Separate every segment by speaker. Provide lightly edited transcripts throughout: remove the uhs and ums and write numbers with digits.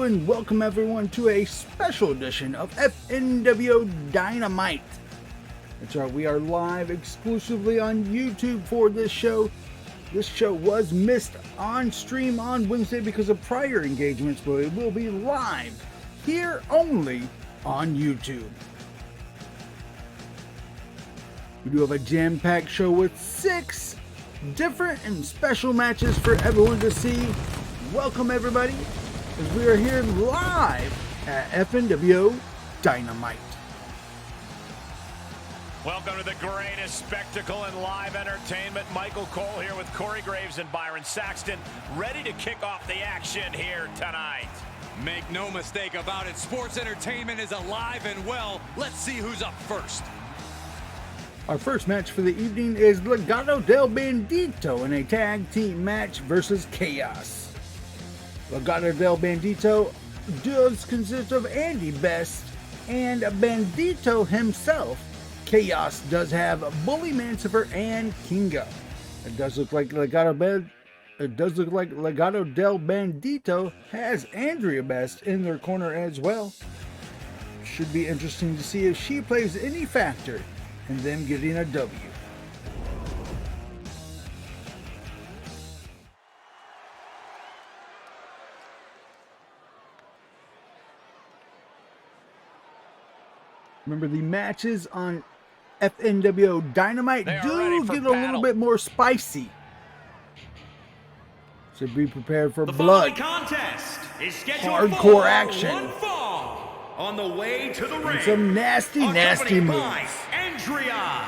Speaker 1: Hello and welcome everyone to a special edition of FnWo Dynamite. That's right, we are live exclusively on YouTube for this show. This show was missed on stream on Wednesday because of prior engagements, but it will be live here only on YouTube. We do have a jam-packed show with 6 different and special matches for everyone to see. Welcome everybody, as we are here live at FnWo Dynamite.
Speaker 2: Welcome to the greatest spectacle in live entertainment. Michael Cole here with Corey Graves and Byron Saxton, ready to kick off the action here tonight.
Speaker 3: Make no mistake about it, sports entertainment is alive and well. Let's see who's up first.
Speaker 1: Our first match for the evening is Legado del Bandito in a tag team match versus KAOS. Legado del Bandito does consist of Andy Best and Bandito himself. KAOS does have Bully Mancifer and Kinga. It does look like Legado del Bandito has Andrea Best in their corner as well. Should be interesting to see if she plays any factor in them getting a W. Remember, the matches on FnWo Dynamite do get a little bit more spicy. So be prepared for blood,
Speaker 4: contest is scheduled
Speaker 1: hardcore
Speaker 4: for
Speaker 1: action,
Speaker 4: one fall. On the way to the ring,
Speaker 1: and some nasty moves.
Speaker 4: Andrea,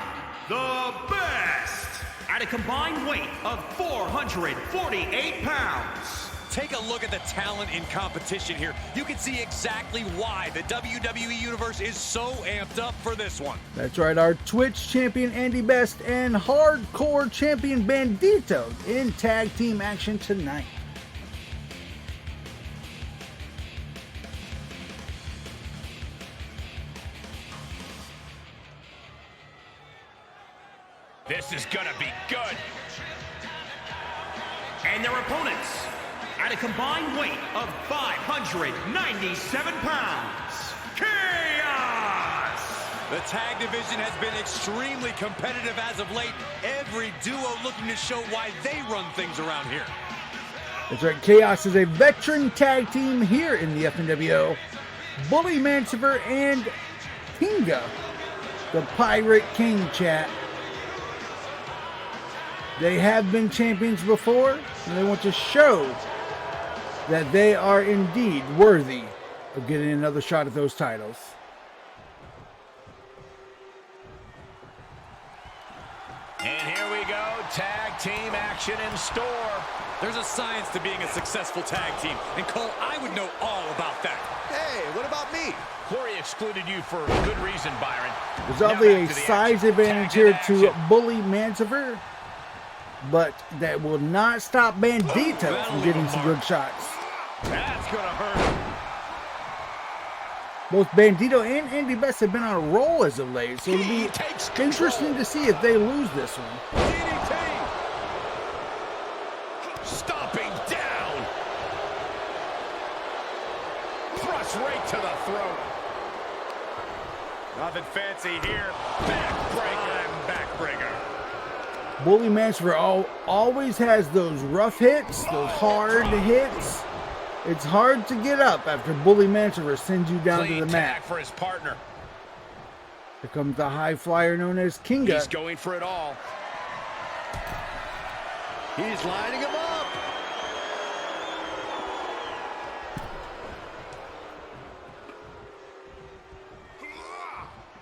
Speaker 4: the best, at a combined weight of 448 pounds.
Speaker 3: Take a look at the talent in competition here. You can see exactly why the WWE Universe is so amped up for this one.
Speaker 1: That's right, our Twitch champion Andy Best and hardcore champion Bandito in tag team action tonight.
Speaker 2: This is gonna be good.
Speaker 4: And their opponents, at a combined weight of 597 pounds, KAOS!
Speaker 3: The tag division has been extremely competitive as of late. Every duo looking to show why they run things around here.
Speaker 1: That's right, KAOS is a veteran tag team here in the FnWo. Bully Mancifer and Kinga, the Pirate King chat. They have been champions before, and they want to show that they are indeed worthy of getting another shot at those titles.
Speaker 2: And here we go, tag team action in store.
Speaker 3: There's a science to being a successful tag team, and Cole, I would know all about that.
Speaker 2: Hey, what about me? Corey excluded you for good reason, Byron.
Speaker 1: There's obviously a size advantage here to Bully Mancifer, but that will not stop Bandito from getting some good shots.
Speaker 2: That's gonna hurt.
Speaker 1: Both Bandito and Andy Best have been on a roll as of late, so it'll be interesting to see if they lose this one.
Speaker 2: DDT. Stomping down. Thrust right to the throat. Nothing fancy here. Backbreaker and backbreaker.
Speaker 1: Bully Mancifer always has those rough hits, those hard hits. It's hard to get up after Bully Mancifer sends you down to the mat.
Speaker 2: For his partner.
Speaker 1: Here comes the high flyer known as Kinga.
Speaker 2: He's going for it all. He's lining him up.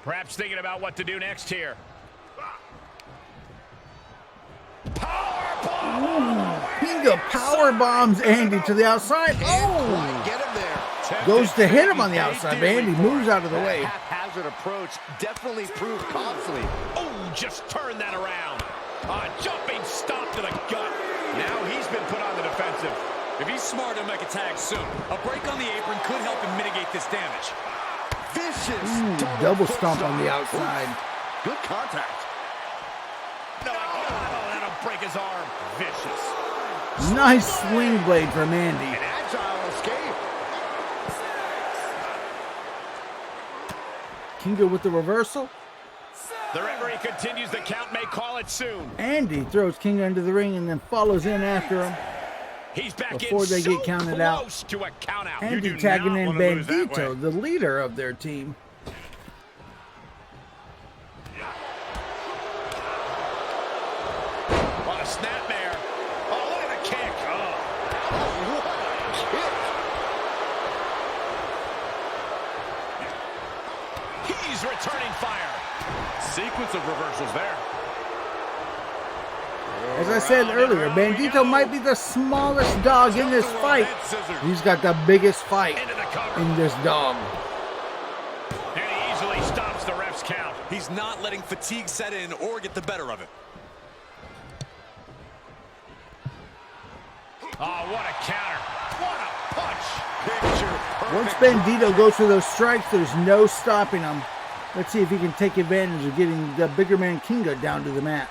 Speaker 2: Perhaps thinking about what to do next here.
Speaker 1: Kinga power bombs Andy to the outside. Oh!
Speaker 2: Get him there.
Speaker 1: Goes to hit him on the outside, but Andy moves out of the way.
Speaker 2: Haphazard approach definitely proved costly. Oh, just turn that around. A jumping stomp to the gut. Now he's been put on the defensive.
Speaker 3: If he's smart, he'll make a tag soon. A break on the apron could help him mitigate this damage.
Speaker 2: Vicious.
Speaker 1: Double stomp on the outside.
Speaker 2: Good contact. No, that'll break his arm. Vicious.
Speaker 1: Nice swing blade from Andy.
Speaker 2: An agile escape.
Speaker 1: Kinga with the reversal.
Speaker 2: The referee continues the count, may call it soon.
Speaker 1: Andy throws Kinga into the ring and then follows in after him.
Speaker 2: He's back
Speaker 1: before they get counted out.
Speaker 2: To a count out.
Speaker 1: Andy tagging in Bandito, the leader of their team.
Speaker 2: What a snapmare. Oh, look at the kick. Oh, what a kick. He's returning fire. Sequence of reversals there.
Speaker 1: As I said earlier, Bandito might be the smallest dog in this fight. He's got the biggest fight in this dog.
Speaker 2: And he easily stops the ref's count.
Speaker 3: He's not letting fatigue set in or get the better of it.
Speaker 2: Oh, what a counter. What a punch. Picture perfect.
Speaker 1: Once Bandito goes for those strikes, there's no stopping him. Let's see if he can take advantage of getting the bigger man Kinga down to the mat.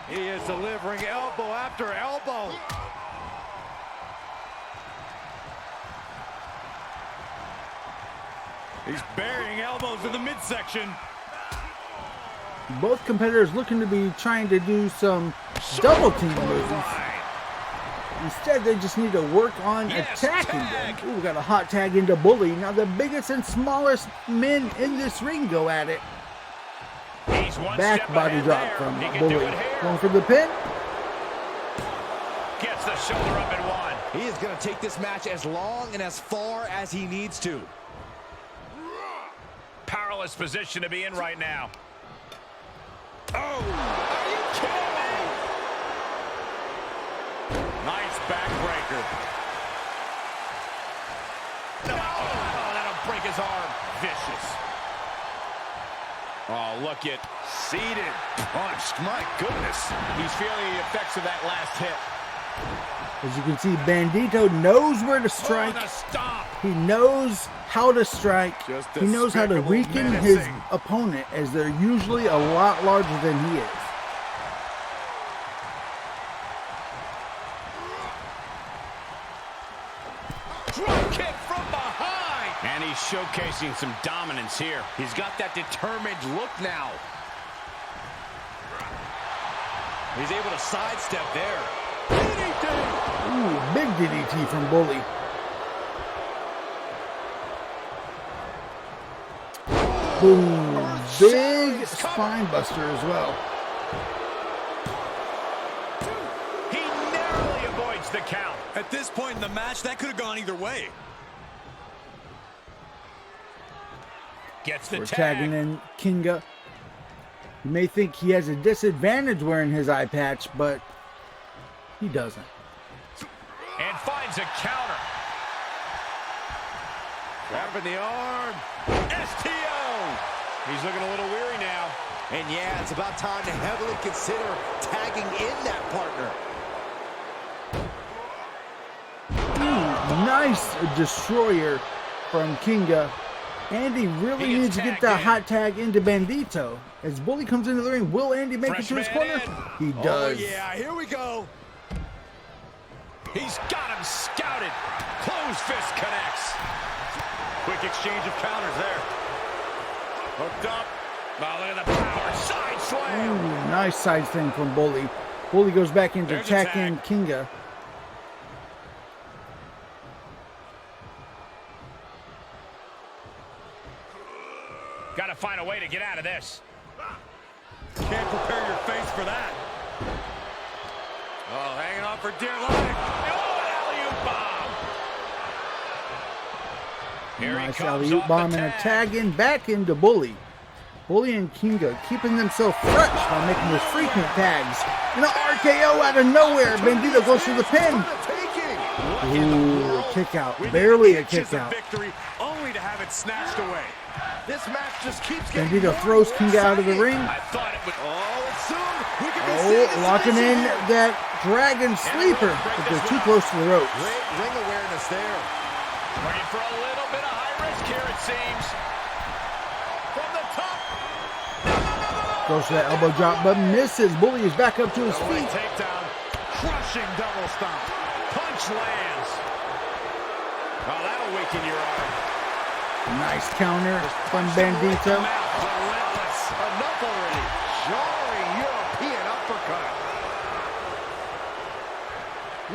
Speaker 2: He is delivering elbow after elbow. He's burying elbows in the midsection.
Speaker 1: Both competitors looking to be trying to do some double team moves. Instead, they just need to work on attacking them. Ooh, we got a hot tag into Bully. Now the biggest and smallest men in this ring go at it. Back body drop from Bully. Going for the pin.
Speaker 2: Gets the shoulder up and one.
Speaker 3: He is going to take this match as long and as far as he needs to.
Speaker 2: Powerless position to be in right now. Oh, are you kidding me? Nice backbreaker. No, oh, that'll break his arm. Vicious. Oh, look at seated, punched. My goodness. He's feeling the effects of that last hit.
Speaker 1: As you can see, Bandito knows where to strike. He knows how to strike. He knows how to weaken his opponent, as they're usually a lot larger than he is.
Speaker 2: Drop kick from behind. And he's showcasing some dominance here. He's got that determined look now.
Speaker 3: He's able to sidestep there.
Speaker 1: Ooh, big DDT from Bully. Boom. Big spine buster as well.
Speaker 2: He narrowly avoids the count.
Speaker 3: At this point in the match, that could have gone either way.
Speaker 2: Gets the
Speaker 1: We're
Speaker 2: tag.
Speaker 1: tagging in Kinga. You may think he has a disadvantage wearing his eye patch, but he doesn't.
Speaker 2: And finds a counter. Grabbing the arm. STO. He's looking a little weary now.
Speaker 3: And yeah, it's about time to heavily consider tagging in that partner.
Speaker 1: Ooh, nice destroyer from Kinga. Andy really needs to get that hot tag into Bandito. As Bully comes into the ring, will Andy make it to his corner? He does.
Speaker 3: Oh yeah, here we go.
Speaker 2: He's got him scouted. Closed fist connects. Quick exchange of counters there. Hooked up. Now look at the power. Side slam.
Speaker 1: Ooh, nice side thing from Bully. Bully goes back into attacking Kinga.
Speaker 2: Got to find a way to get out of this.
Speaker 3: Can't prepare your face for that.
Speaker 2: Oh, hanging on for dear life. Oh, an alley-oop bomb. Here
Speaker 1: Nice
Speaker 2: he comes
Speaker 1: alley-oop
Speaker 2: off
Speaker 1: bomb
Speaker 2: the
Speaker 1: and a
Speaker 2: tag.
Speaker 1: tag in back into Bully. Bully and Kinga keeping themselves fresh by making those frequent tags. And an RKO out of nowhere. Bandito goes for the pin. Ooh, a kick out. Barely a kick out.
Speaker 2: Victory, only to have it snatched away.
Speaker 3: This match just keeps getting
Speaker 1: Bandito throws Kinga out of the ring.
Speaker 2: I thought it would.
Speaker 3: Oh, it's soon. We could be
Speaker 1: Oh,
Speaker 3: seeing a
Speaker 1: locking in
Speaker 3: decision.
Speaker 1: that Dragon Sleeper. But they're too close to the ropes.
Speaker 3: Great ring awareness there.
Speaker 2: Ready for a little bit of high risk here, it seems. From the top.
Speaker 1: Goes for that elbow drop, but misses. Bully is back up to his feet.
Speaker 2: Takedown. Crushing double stomp. Punch lands. Oh, that'll weaken your arm.
Speaker 1: Nice counter from Bandito.
Speaker 2: Relentless. Enough already. Jarring European uppercut.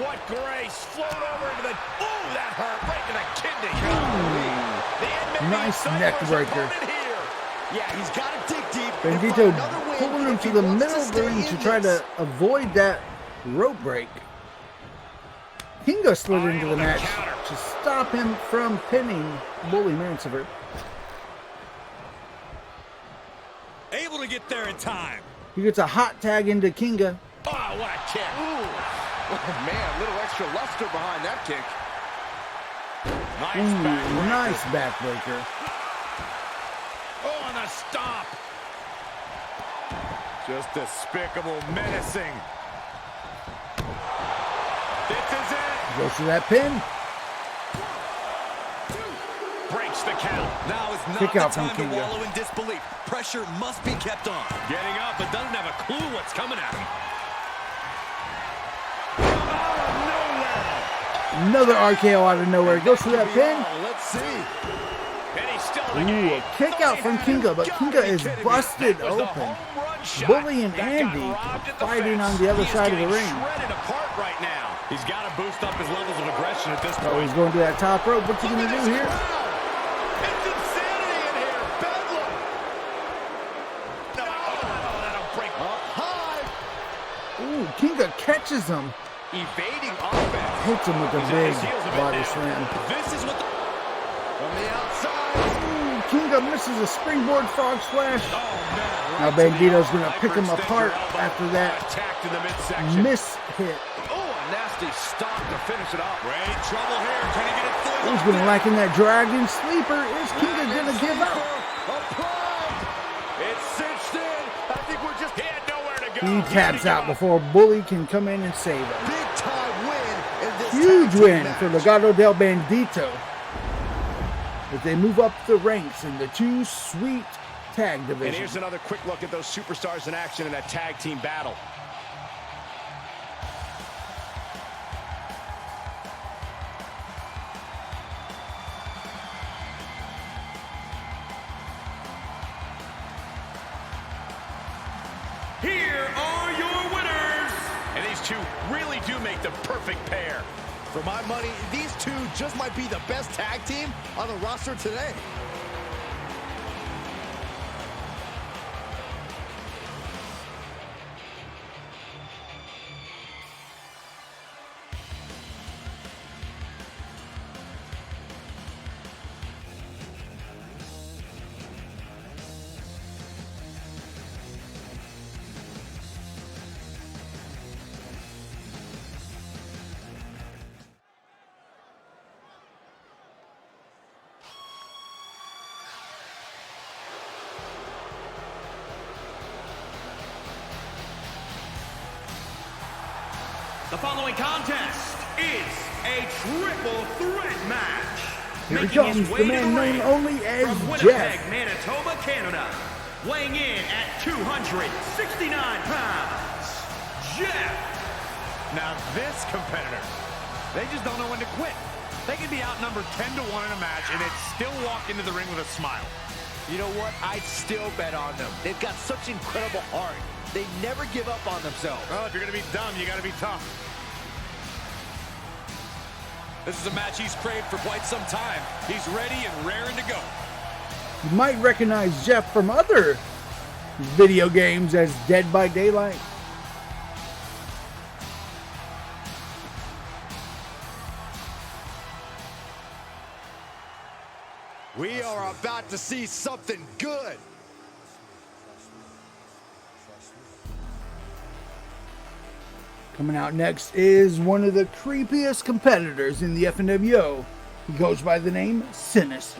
Speaker 2: What grace. Float over into the... Oh, that hurt. Right to the kidney.
Speaker 1: Nice neck breaker.
Speaker 2: Yeah, he's got to dig deep.
Speaker 1: Bandito pulling him to the middle of the ring to try to avoid that rope break. Kinga slid into the match to stop him from pinning Bully Mansver.
Speaker 3: Able to get there in time.
Speaker 1: He gets a hot tag into Kinga.
Speaker 2: Oh, what a kick. Ooh. Oh, man, a little extra luster behind that kick.
Speaker 1: Nice backbreaker.
Speaker 2: Oh, and a stomp. Just despicable, menacing. This is it.
Speaker 1: Goes to that pin.
Speaker 2: Breaks the count.
Speaker 3: Now is not
Speaker 1: Kick
Speaker 3: the
Speaker 1: out from
Speaker 3: time to
Speaker 1: Kinga.
Speaker 3: wallow in disbelief. Pressure must be kept on.
Speaker 2: Getting up, but doesn't have a clue what's coming at him.
Speaker 1: Another RKO out of nowhere. Goes to that pin.
Speaker 2: Let's see. And he's still in the
Speaker 1: Ooh,
Speaker 2: game.
Speaker 1: a kick out from Kinga, but Kinga is busted open. Bully and Andy fighting on the other side of the ring.
Speaker 2: Shredded apart right now. He's got to boost up his levels of aggression at this point.
Speaker 1: Oh, he's going to that top rope. What's he going to do here?
Speaker 2: It's insanity in here. Bedlam. No, that'll break up high.
Speaker 1: Ooh, Kinga catches him.
Speaker 2: Evading offense.
Speaker 1: Hits him with a big body slam.
Speaker 2: This is what from the outside.
Speaker 1: Ooh, Kinga misses a springboard frog splash.
Speaker 2: Oh, man.
Speaker 1: Now Bandito's going to pick him apart after that
Speaker 2: Attacked in the midsection.
Speaker 1: miss hit.
Speaker 2: Oh, a nasty stop to finish it off. Great trouble here. Can he get it through?
Speaker 1: He's going to lack in that dragon sleeper. Is Kinga going to give up?
Speaker 2: It's cinched in. I think we're just... He had nowhere to go.
Speaker 1: He taps out before Bully can come in and save him.
Speaker 2: Big time win in this
Speaker 1: Huge
Speaker 2: tag team
Speaker 1: win
Speaker 2: match.
Speaker 1: for Legado del Bandito. As they move up the ranks in the two sweet tag
Speaker 2: And
Speaker 1: division.
Speaker 2: here's another quick look at those superstars in action in that tag team battle.
Speaker 4: Here are your winners.
Speaker 2: And these two really do make the perfect pair.
Speaker 5: For my money, these two just might be the best tag team on the roster today.
Speaker 4: The following contest is a triple threat match.
Speaker 1: Here he
Speaker 4: Making
Speaker 1: comes,
Speaker 4: his
Speaker 1: the
Speaker 4: way to
Speaker 1: man known
Speaker 4: ring
Speaker 1: only as
Speaker 4: from Winnipeg,
Speaker 1: Jeff.
Speaker 4: Manitoba, Canada, weighing in at 269 pounds, Jeff.
Speaker 2: Now this competitor, they just don't know when to quit. They can be outnumbered 10-1 in a match and they'd still walk into the ring with a smile.
Speaker 5: You know what? I'd still bet on them. They've got such incredible heart. They never give up on themselves.
Speaker 2: Well, if you're going to be dumb, you got to be tough.
Speaker 3: This is a match he's craved for quite some time. He's ready and raring to go.
Speaker 1: You might recognize Jeff from other video games as Dead by Daylight.
Speaker 5: We are about to see something good.
Speaker 1: Coming out next is one of the creepiest competitors in the FnWo. He goes by the name Sinisher.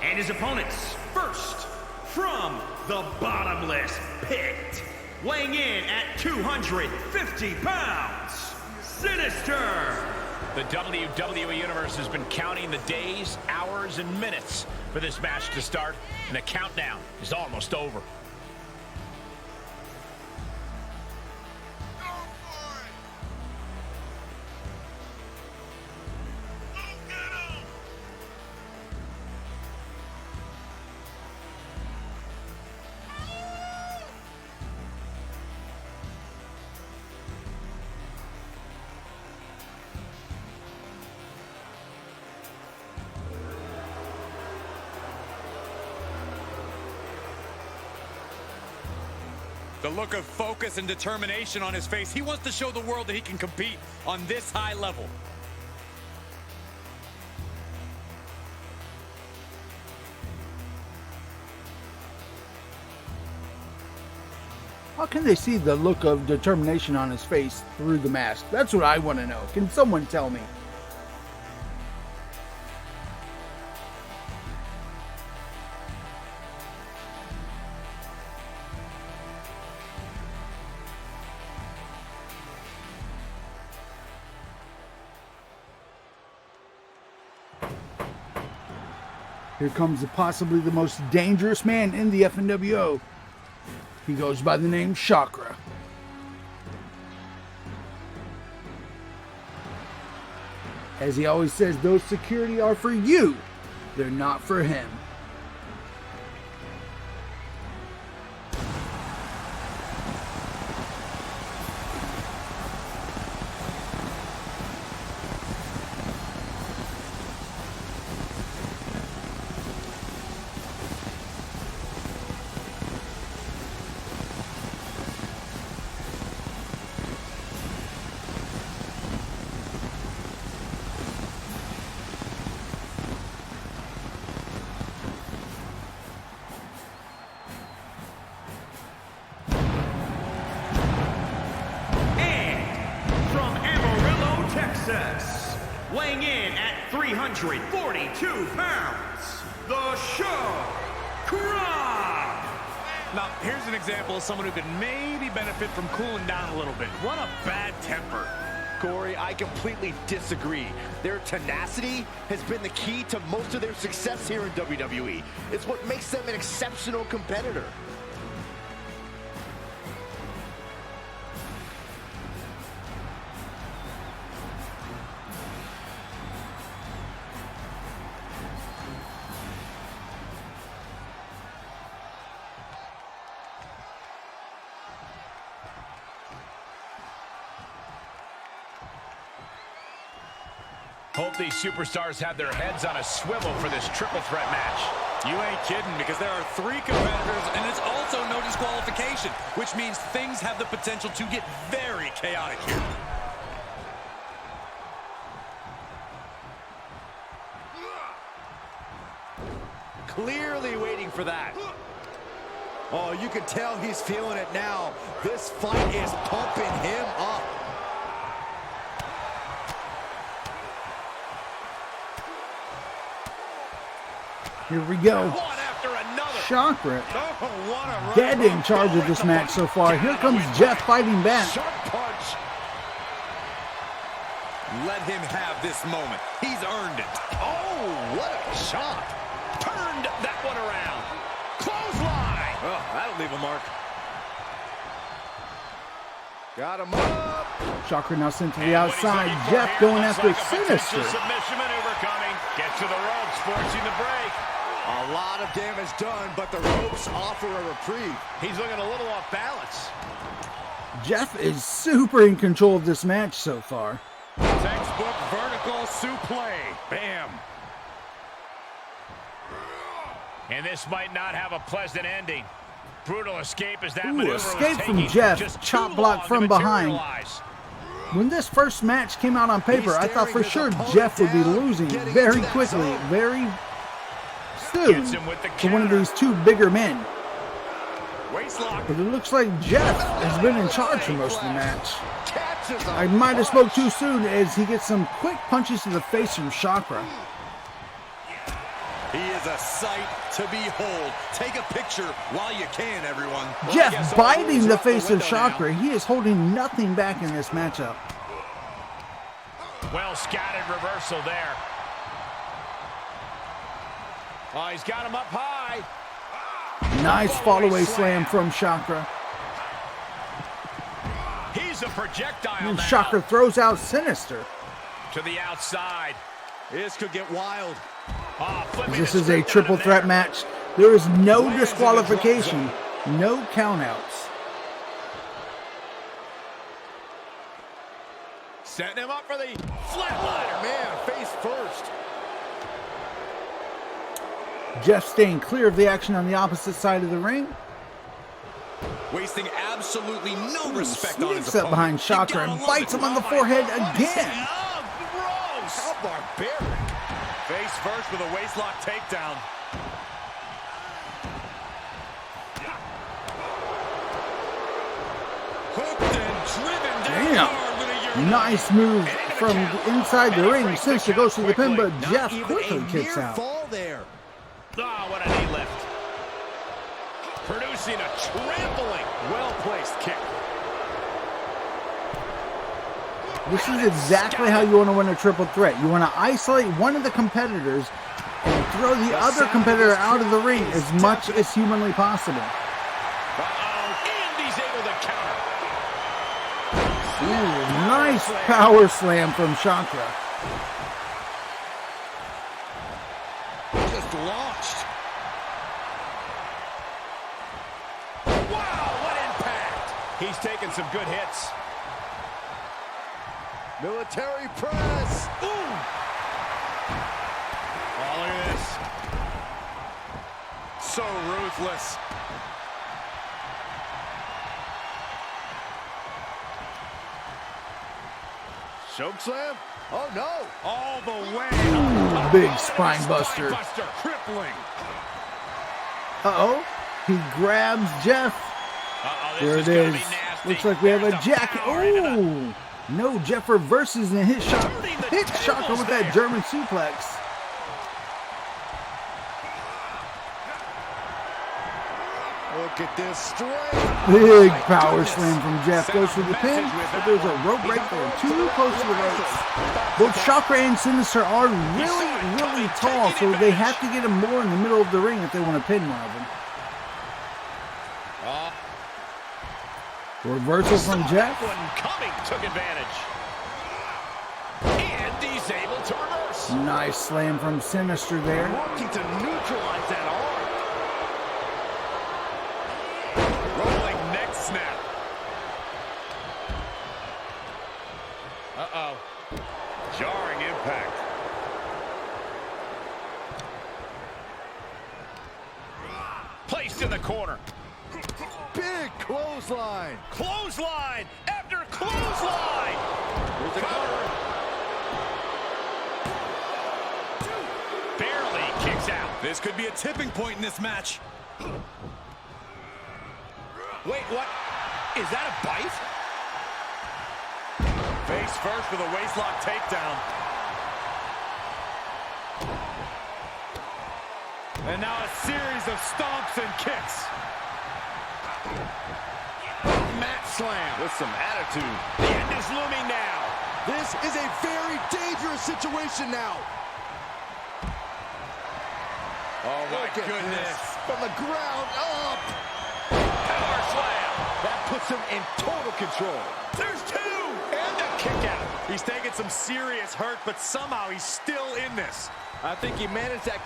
Speaker 4: And his opponents, first, from the bottomless pit, weighing in at 250 pounds, Sinisher.
Speaker 2: The WWE Universe has been counting the days, hours, hours and minutes for this match to start, and the countdown is almost over.
Speaker 3: The look of focus and determination on his face. He wants to show the world that he can compete on this high level.
Speaker 1: How can they see the look of determination on his face through the mask? That's what I want to know. Can someone tell me? Here comes possibly the most dangerous man in the FnWo. He goes by the name Shochrah. As he always says, those security are for you. They're not for him.
Speaker 4: Weighing in at 342 pounds, the Shochrah!
Speaker 3: Now, here's an example of someone who could maybe benefit from cooling down a little bit. What a bad temper.
Speaker 5: Corey, I completely disagree. Their tenacity has been the key to most of their success here in WWE. It's what makes them an exceptional competitor.
Speaker 2: Hope these superstars have their heads on a swivel for this triple threat match.
Speaker 3: You ain't kidding, because there are 3 competitors, and it's also no disqualification, which means things have the potential to get very chaotic here.
Speaker 5: Clearly waiting for that. Oh, you can tell he's feeling it now. This fight is pumping him up.
Speaker 1: Here we go.
Speaker 2: One after another.
Speaker 1: Shochrah,
Speaker 2: Oh,
Speaker 1: dead in charge of this match so far. Here comes Jeff fighting back.
Speaker 2: Sharp punch.
Speaker 3: Let him have this moment. He's earned it.
Speaker 2: Oh, what a shot. Turned that one around. Clothesline.
Speaker 3: Oh, that'll leave a mark.
Speaker 5: Got him up.
Speaker 1: Shochrah now sent to the outside. Jeff going after Sinisher.
Speaker 2: Submission maneuver coming. Gets to the ropes, forcing the break.
Speaker 5: A lot of damage done, but the ropes offer a reprieve.
Speaker 2: He's looking a little off balance.
Speaker 1: Jeff is super in control of this match so far.
Speaker 2: Textbook vertical suplex. Bam. And this might not have a pleasant ending. Brutal escape as that maneuver was
Speaker 1: escape from
Speaker 2: taking
Speaker 1: Jeff.
Speaker 2: just
Speaker 1: Chop
Speaker 2: too
Speaker 1: block
Speaker 2: long
Speaker 1: from
Speaker 2: to
Speaker 1: behind.
Speaker 2: materialize.
Speaker 1: When this first match came out on paper, I thought for sure Jeff would be losing very quickly, very soon
Speaker 2: Gets him with the
Speaker 1: to one of
Speaker 2: counter.
Speaker 1: these 2 bigger men.
Speaker 2: Waistlock.
Speaker 1: But it looks like Jeff has been in charge for most of the match.
Speaker 5: Catches him.
Speaker 1: I might have spoke too soon as he gets some quick punches to the face from Shochrah.
Speaker 3: He is a sight to behold. Take a picture while you can, everyone.
Speaker 1: Jeff biting the face of Shochrah. He is holding nothing back in this matchup.
Speaker 2: Well scattered reversal there. Oh, he's got him up high.
Speaker 1: Nice fallaway slam from Shochrah.
Speaker 2: He's a projectile
Speaker 1: And
Speaker 2: now.
Speaker 1: Shochrah throws out Sinisher.
Speaker 2: To the outside.
Speaker 3: This could get wild.
Speaker 1: This is a triple threat match. There is no disqualification, no countouts.
Speaker 2: Setting him up for the flatliner.
Speaker 5: Man, face first.
Speaker 1: Jeff staying clear of the action on the opposite side of the ring.
Speaker 3: Wasting absolutely no respect on his
Speaker 1: Sneaks up
Speaker 3: opponent.
Speaker 1: behind Shochrah and bites him on the forehead again.
Speaker 2: Oh, gross.
Speaker 5: How barbaric.
Speaker 3: Face first with a waistlock takedown. Hooked and driven down hard with a
Speaker 1: Damn. Nice move from inside the ring. Sinisher goes to the pin, but Jeff quickly kicks out.
Speaker 5: Fall there.
Speaker 2: Oh, what a knee lift. Producing a trampling. Well-placed kick.
Speaker 1: This is exactly how you want to win a triple threat. You want to isolate one of the competitors and throw the other competitor out of the ring as much as humanly possible.
Speaker 2: And he's able to counter.
Speaker 1: Ooh, nice power slam from Shochrah.
Speaker 3: Just launched.
Speaker 2: Wow, what impact. He's taking some good hits.
Speaker 5: Military press.
Speaker 2: Ooh. Oh, look at this.
Speaker 3: So ruthless.
Speaker 5: Choke slam. Oh, no.
Speaker 3: All the way.
Speaker 1: Ooh, big spine buster.
Speaker 3: Crippling.
Speaker 1: Uh-oh. He grabs Jeff. There it is. Looks like we have a jacket. Oh, no, Jeff reverses and hits Shochrah with that German suplex.
Speaker 5: Look at this strength.
Speaker 1: Big power slam from Jeff. Goes for the pin, but there's a rope break there. Too close to the ropes. Both Shochrah and Sinisher are really tall, so they have to get him more in the middle of the ring if they want to pin one of them. Reversal from Jeff.
Speaker 2: One coming took advantage. And he's able to reverse.
Speaker 1: Nice slam from Sinisher there.
Speaker 5: Working to neutralize that arm.
Speaker 3: Rolling neck snap.
Speaker 2: Uh-oh. Jarring impact. Placed in the corner.
Speaker 5: Big clothesline.
Speaker 2: Clothesline after clothesline.
Speaker 5: Here's the cover.
Speaker 2: Barely kicks out.
Speaker 3: This could be a tipping point in this match.
Speaker 2: Wait, what? Is that a bite?
Speaker 3: Face first with a waistlock takedown. And now a series of stomps and kicks.
Speaker 2: Mat slam with some attitude. The end is looming now.
Speaker 5: This is a very dangerous situation now.
Speaker 3: Oh my
Speaker 5: Look at
Speaker 3: goodness.
Speaker 5: this. From the ground up.
Speaker 2: Power slam.
Speaker 5: That puts him in total control.
Speaker 2: There's two. And a kick out.
Speaker 3: He's taking some serious hurt, but somehow he's still in this.
Speaker 5: I think he managed that.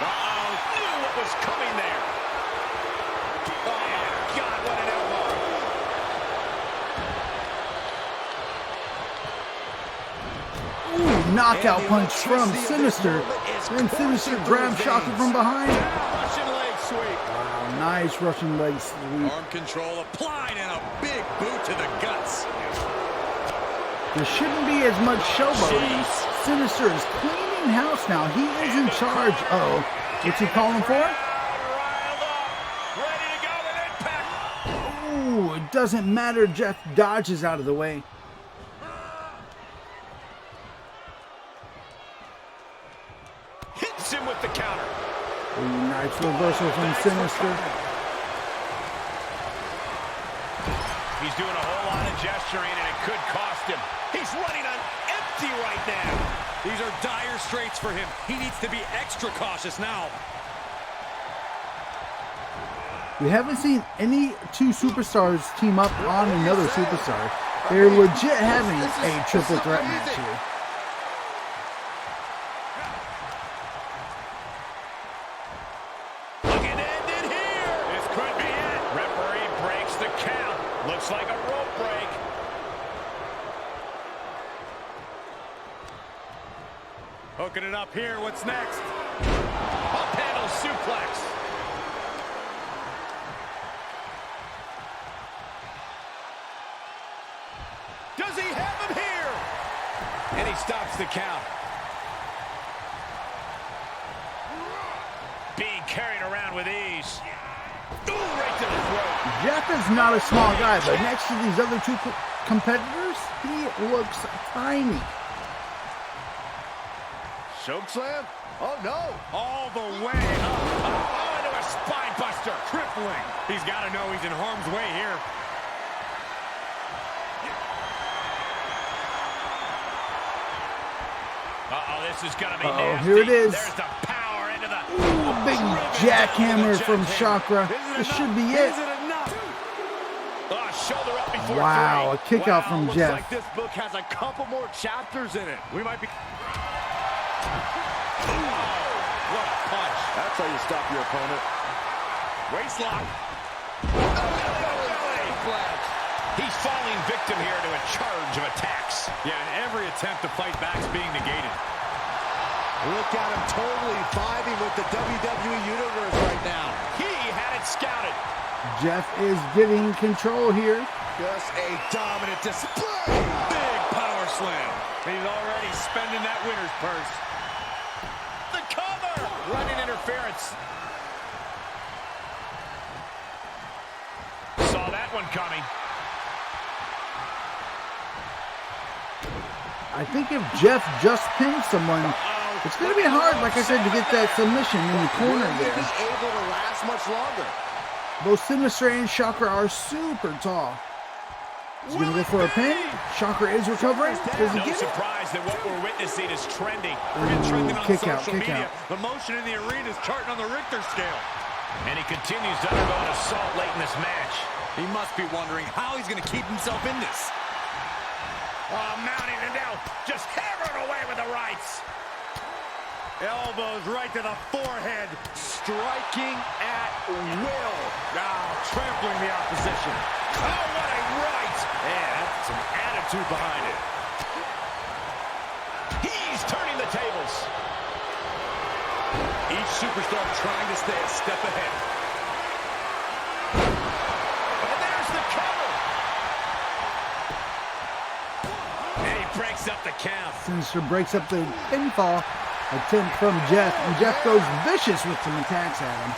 Speaker 2: Uh-oh. Knew what was coming there. Oh, my God, what an elbow.
Speaker 1: Ooh, knockout punch from Sinisher. Then Sinisher grabs Shochrah from behind.
Speaker 2: Russian leg sweep.
Speaker 1: Wow, nice Russian leg sweep.
Speaker 3: Arm control applied and a big boot to the guts.
Speaker 1: There shouldn't be as much showboating. Sinisher is cleaning house now. He is in charge. Uh-oh. What's he calling for?
Speaker 2: Riled up. Ready to go with impact.
Speaker 1: Ooh, it doesn't matter. Jeff dodges out of the way.
Speaker 2: Hits him with the counter.
Speaker 1: Ooh, nice reversal from Sinisher.
Speaker 2: He's doing a whole lot of gesturing, and it could cost him. He's running on empty right now.
Speaker 3: These are dire straits for him. He needs to be extra cautious now.
Speaker 1: We haven't seen any two superstars team up on another superstar. They're legit having a triple threat match here.
Speaker 2: Looking to end it here. This could be it. Referee breaks the count. Looks like a rope break.
Speaker 3: Hooking it up here. What's next?
Speaker 2: Up handle suplex. Does he have him here? And he stops the count. Being carried around with ease. Ooh, right to the throat.
Speaker 1: Jeff is not a small guy, but next to these other two competitors, he looks tiny.
Speaker 5: Choke slam? Oh no!
Speaker 3: All the way up.
Speaker 2: Oh, into a spine buster.
Speaker 3: Crippling. He's got to know he's in harm's way here.
Speaker 2: Uh-oh, this is going to be nasty.
Speaker 1: Here it is.
Speaker 2: There's the power into the...
Speaker 1: Ooh, big jackhammer from Shochrah. This should be it.
Speaker 3: Is it enough?
Speaker 2: Shoulder up before
Speaker 1: Wow, a
Speaker 2: three.
Speaker 1: kick out from
Speaker 5: Looks
Speaker 1: Jeff.
Speaker 5: like this book has a couple more chapters in it.
Speaker 3: We might be... What a punch.
Speaker 5: That's how you stop your opponent.
Speaker 3: Waist lock.
Speaker 2: He's falling victim here to a charge of attacks.
Speaker 3: Yeah, and every attempt to fight back is being negated.
Speaker 5: Look at him totally vibing with the WWE Universe right now.
Speaker 2: He had it scouted.
Speaker 1: Jeff is getting control here.
Speaker 5: Just a dominant display.
Speaker 3: Big power slam. He's already spending that winner's purse.
Speaker 2: The cover. Running interference. Saw that one coming.
Speaker 1: I think if Jeff just pins someone, it's going to be hard, like I said, to get that submission in the corner
Speaker 5: Will he
Speaker 1: there.
Speaker 5: be able to last much longer?
Speaker 1: Both Sinisher and Shochrah are super tall. He's going to go for a pin. Shochrah is recovering. Does he
Speaker 2: No
Speaker 1: get it?
Speaker 2: surprise that what we're witnessing is trending.
Speaker 3: Trending on
Speaker 1: Kick out,
Speaker 3: social
Speaker 1: kick
Speaker 3: media.
Speaker 1: out.
Speaker 3: The motion in the arena is charting on the Richter scale.
Speaker 2: And he continues to undergo an assault late in this match.
Speaker 3: He must be wondering how he's going to keep himself in this.
Speaker 2: Oh, mounting and now just hammering away with the rights.
Speaker 3: Elbows right to the forehead.
Speaker 5: Striking at will.
Speaker 3: Trampling the opposition.
Speaker 2: Oh, what a right.
Speaker 3: And some attitude behind it.
Speaker 2: He's turning the tables.
Speaker 3: Each superstar trying to stay a step ahead.
Speaker 2: And there's the cover. And he breaks up the count.
Speaker 1: Sinisher breaks up the pinfall attempt from Jeff, and Jeff goes vicious with some attacks at him.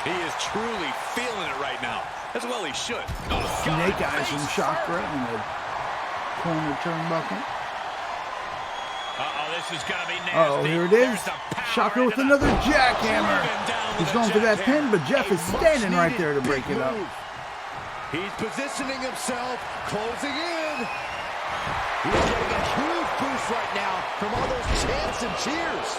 Speaker 3: He is truly feeling it right now. As well he should.
Speaker 2: Oh,
Speaker 1: Snake
Speaker 2: God,
Speaker 1: eyes from
Speaker 2: face
Speaker 1: Shochrah in the corner turnbuckle.
Speaker 2: Uh-oh, this is going to be nasty.
Speaker 1: Uh-oh, here it is.
Speaker 2: There's the power
Speaker 1: Shochrah with
Speaker 2: into the-
Speaker 1: another jackhammer.
Speaker 3: Driven down with
Speaker 1: He's
Speaker 3: a
Speaker 1: going for that
Speaker 3: jackhammer.
Speaker 1: pin, but Jeff is standing right there to break it up.
Speaker 5: He's positioning himself, closing in. He's getting a huge boost right now from all those chants and cheers.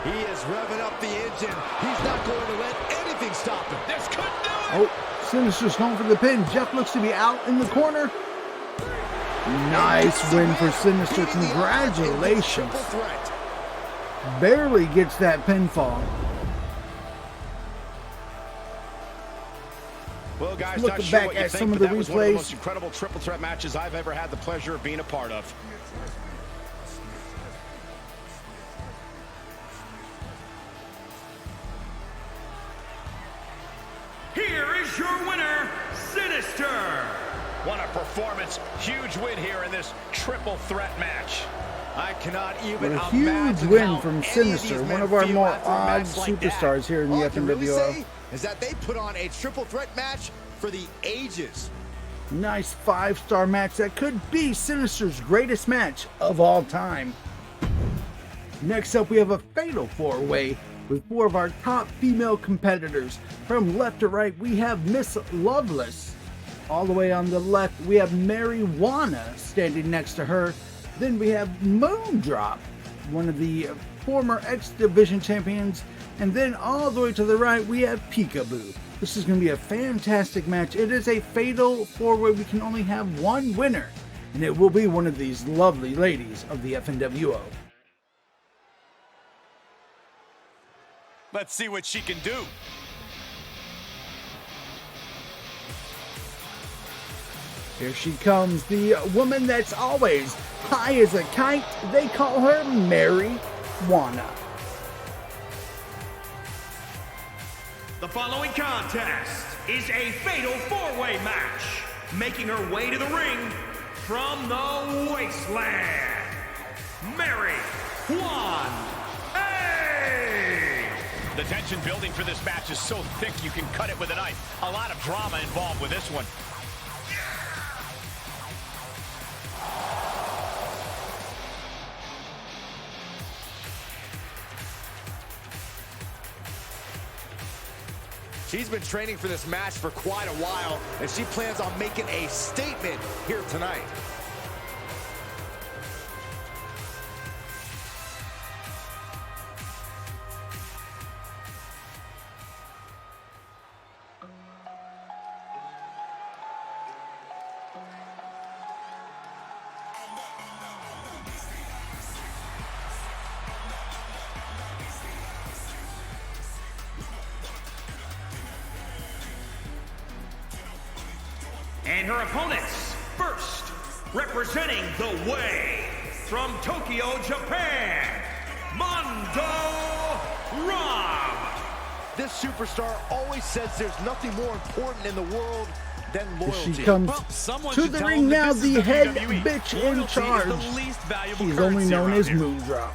Speaker 5: He is revving up the engine. He's not going to let anything stop him.
Speaker 2: This could do it.
Speaker 1: Oh, Sinisher's going for the pin. Jeff looks to be out in the corner. Nice win for Sinisher. Congratulations.
Speaker 5: Triple threat.
Speaker 1: Barely gets that pinfall.
Speaker 2: Well, guys,
Speaker 1: Looking
Speaker 2: not sure
Speaker 1: back
Speaker 2: what you
Speaker 1: at
Speaker 2: think,
Speaker 1: some of
Speaker 2: but
Speaker 1: the
Speaker 2: that was one of the
Speaker 1: replays.
Speaker 2: most incredible triple threat matches I've ever had the pleasure of being a part of.
Speaker 4: Here is your winner, Sinisher.
Speaker 2: What a performance. Huge win here in this triple threat match.
Speaker 5: I cannot
Speaker 1: What
Speaker 5: even
Speaker 1: a huge
Speaker 5: imagine
Speaker 1: win
Speaker 5: how
Speaker 1: from
Speaker 5: any of these
Speaker 1: Sinister,
Speaker 5: men
Speaker 1: one of our
Speaker 5: feel
Speaker 1: more
Speaker 5: after a
Speaker 1: odd
Speaker 5: match like that.
Speaker 1: superstars here in the
Speaker 5: All I can really
Speaker 1: FnWo.
Speaker 5: say is that they put on a triple threat match for the ages.
Speaker 1: Nice 5-star match that could be Sinister's greatest match of all time. Next up, we have a fatal 4-way with 4 of our top female competitors. From left to right, we have Miss Loveless, All the way on the left, we have Juana standing next to her. Then we have Moondrop, one of the former X Division champions. And then all the way to the right, we have Pika. This is going to be a fantastic match. It is a fatal 4-way. We can only have one winner, and it will be one of these lovely ladies of the FnWo.
Speaker 3: Let's see what she can do.
Speaker 1: Here she comes, the woman that's always high as a kite. They call her Juana.
Speaker 4: The following contest is a fatal 4-way match. Making her way to the ring from the wasteland, Juana.
Speaker 2: The tension building for this match is so thick you can cut it with a knife. A lot of drama involved with this one.
Speaker 5: She's been training for this match for quite a while, and she plans on making a statement here tonight.
Speaker 4: And her opponents, first, representing the way, from Tokyo, Japan, Moondrop.
Speaker 5: This superstar always says there's nothing more important in the world than loyalty.
Speaker 1: She comes to the ring now, the head
Speaker 3: WWE.
Speaker 1: bitch in
Speaker 3: Loyalty
Speaker 1: charge.
Speaker 3: is the least valuable
Speaker 1: She's only
Speaker 3: currency
Speaker 1: known
Speaker 3: around
Speaker 1: as
Speaker 3: here.
Speaker 1: Moondrop.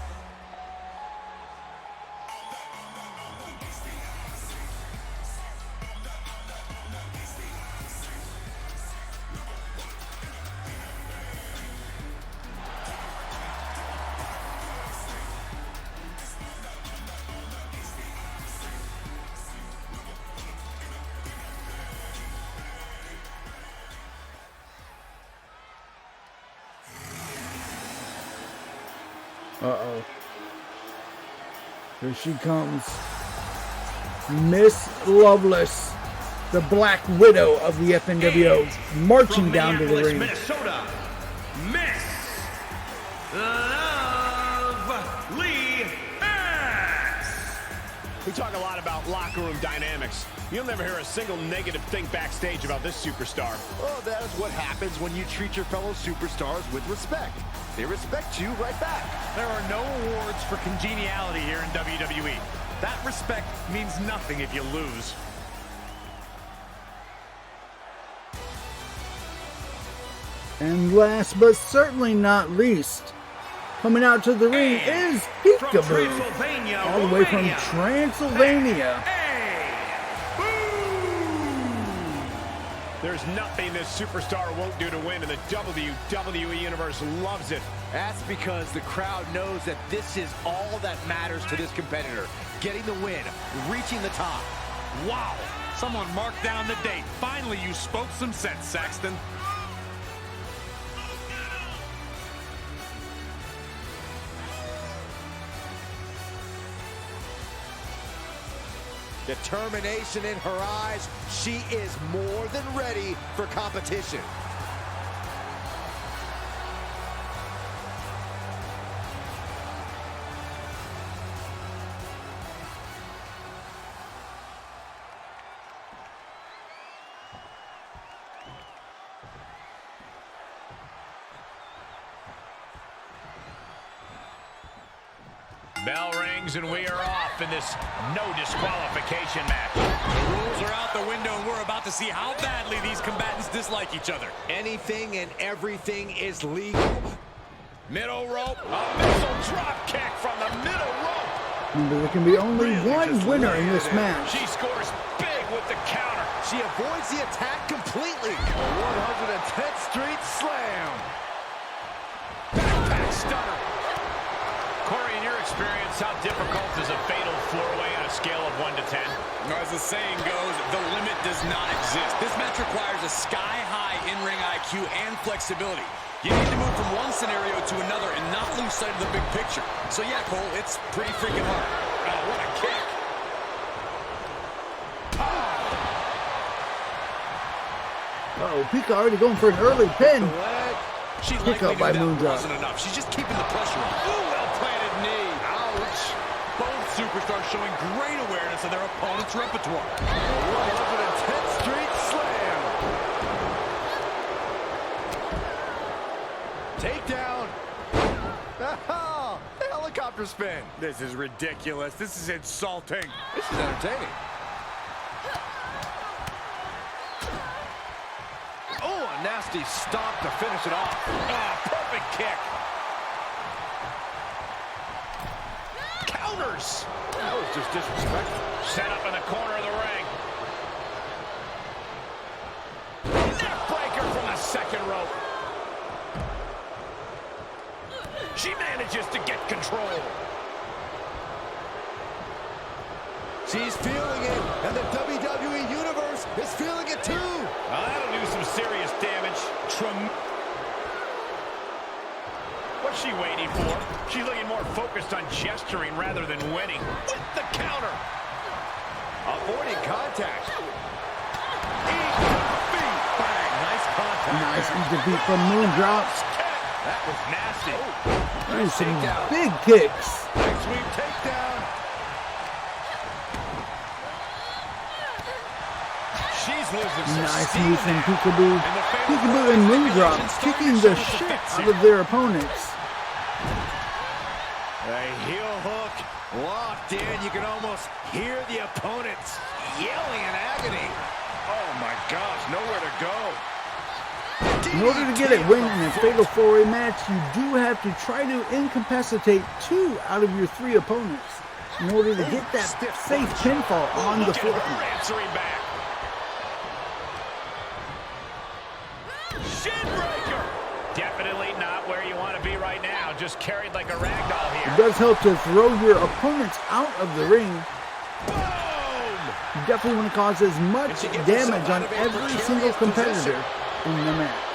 Speaker 1: Uh-oh. Here she comes. Miss Loveless, the Black Widow of the FnWo, marching
Speaker 4: From
Speaker 1: down to the
Speaker 4: Minneapolis,
Speaker 1: ring.
Speaker 4: Minnesota, Miss Loveless.
Speaker 2: We talk a lot about locker room dynamics. You'll never hear a single negative thing backstage about this superstar.
Speaker 5: Well, that is what happens when you treat your fellow superstars with respect. They respect you right back.
Speaker 3: There are no awards for congeniality here in WWE. That respect means nothing if you lose.
Speaker 1: And last but certainly not least, coming out to the ring is
Speaker 4: From
Speaker 1: Pika,
Speaker 4: Transylvania,
Speaker 1: all the way from
Speaker 4: Romania,
Speaker 1: Transylvania.
Speaker 2: There's nothing this superstar won't do to win, and the WWE Universe loves it.
Speaker 5: That's because the crowd knows that this is all that matters to this competitor. Getting the win, reaching the top.
Speaker 3: Wow! Someone marked down the date. Finally, you spoke some sense, Saxton.
Speaker 5: Determination in her eyes. She is more than ready for competition.
Speaker 2: Bell rings and we are off in this no disqualification match.
Speaker 3: The rules are out the window, and we're about to see how badly these combatants dislike each other.
Speaker 5: Anything and everything is legal.
Speaker 2: Middle rope, a missile drop kick from the middle rope.
Speaker 1: Remember, there can be only one winner in this match.
Speaker 2: She scores big with the counter.
Speaker 5: She avoids the attack completely. A 110th Street Slam.
Speaker 2: Backpack stunner. Corey, in your experience, how difficult is a fatal 4-way in a scale of 1 to 10?
Speaker 3: As the saying goes, the limit does not exist. This match requires a sky-high in-ring IQ and flexibility. You need to move from one scenario to another and not lose sight of the big picture. So yeah, Cole, it's pretty freaking hard.
Speaker 2: Oh, what a kick.
Speaker 1: Uh-oh, Pika already going for an early pin.
Speaker 3: She
Speaker 1: Pick up by Moondrop.
Speaker 3: wasn't enough. She's just keeping the pressure on.
Speaker 2: Ooh, well-planted knee.
Speaker 3: Ouch. Both superstars showing great awareness of their opponent's repertoire.
Speaker 5: What an intense street slam. Takedown. The helicopter spin.
Speaker 3: This is ridiculous. This is insulting.
Speaker 5: This is entertaining. Oh, a nasty stop to finish it off.
Speaker 2: Oh, perfect kick. Counters.
Speaker 5: That was just disrespectful.
Speaker 2: Set up in the corner of the ring. Neckbreaker from the second rope. She manages to get control.
Speaker 5: She's feeling it, and the WWE Universe is feeling it too.
Speaker 2: That'll do some serious damage. What's she waiting for? She's looking more focused on gesturing rather than winning. With the counter.
Speaker 5: Avoiding contact. Eat the feet. Bang. Nice contact.
Speaker 1: Nice easy beat from Moondrop.
Speaker 2: That was nasty.
Speaker 1: There's some big kicks.
Speaker 5: Leg sweep takedown.
Speaker 2: She's losing some
Speaker 1: Nice
Speaker 2: steam
Speaker 1: move from
Speaker 2: now.
Speaker 1: Peekaboo. Peekaboo and Moondrop kicking the shit out of their opponents.
Speaker 2: A heel hook locked in. You can almost hear the opponents yelling in agony. Oh my gosh, nowhere to go.
Speaker 1: In order to get a win in a fatal 4-way match, you do have to try to incapacitate 2 out of your 3 opponents in order to get that safe pinfall on the 4th one.
Speaker 2: Answering back. Shinbreaker. Definitely not where you want to be right now. Just carried like a ragdoll
Speaker 1: It
Speaker 2: here.
Speaker 1: does help to throw your opponents out of the ring.
Speaker 2: Boom!
Speaker 1: You definitely want to cause as much damage on every single competitor in the match.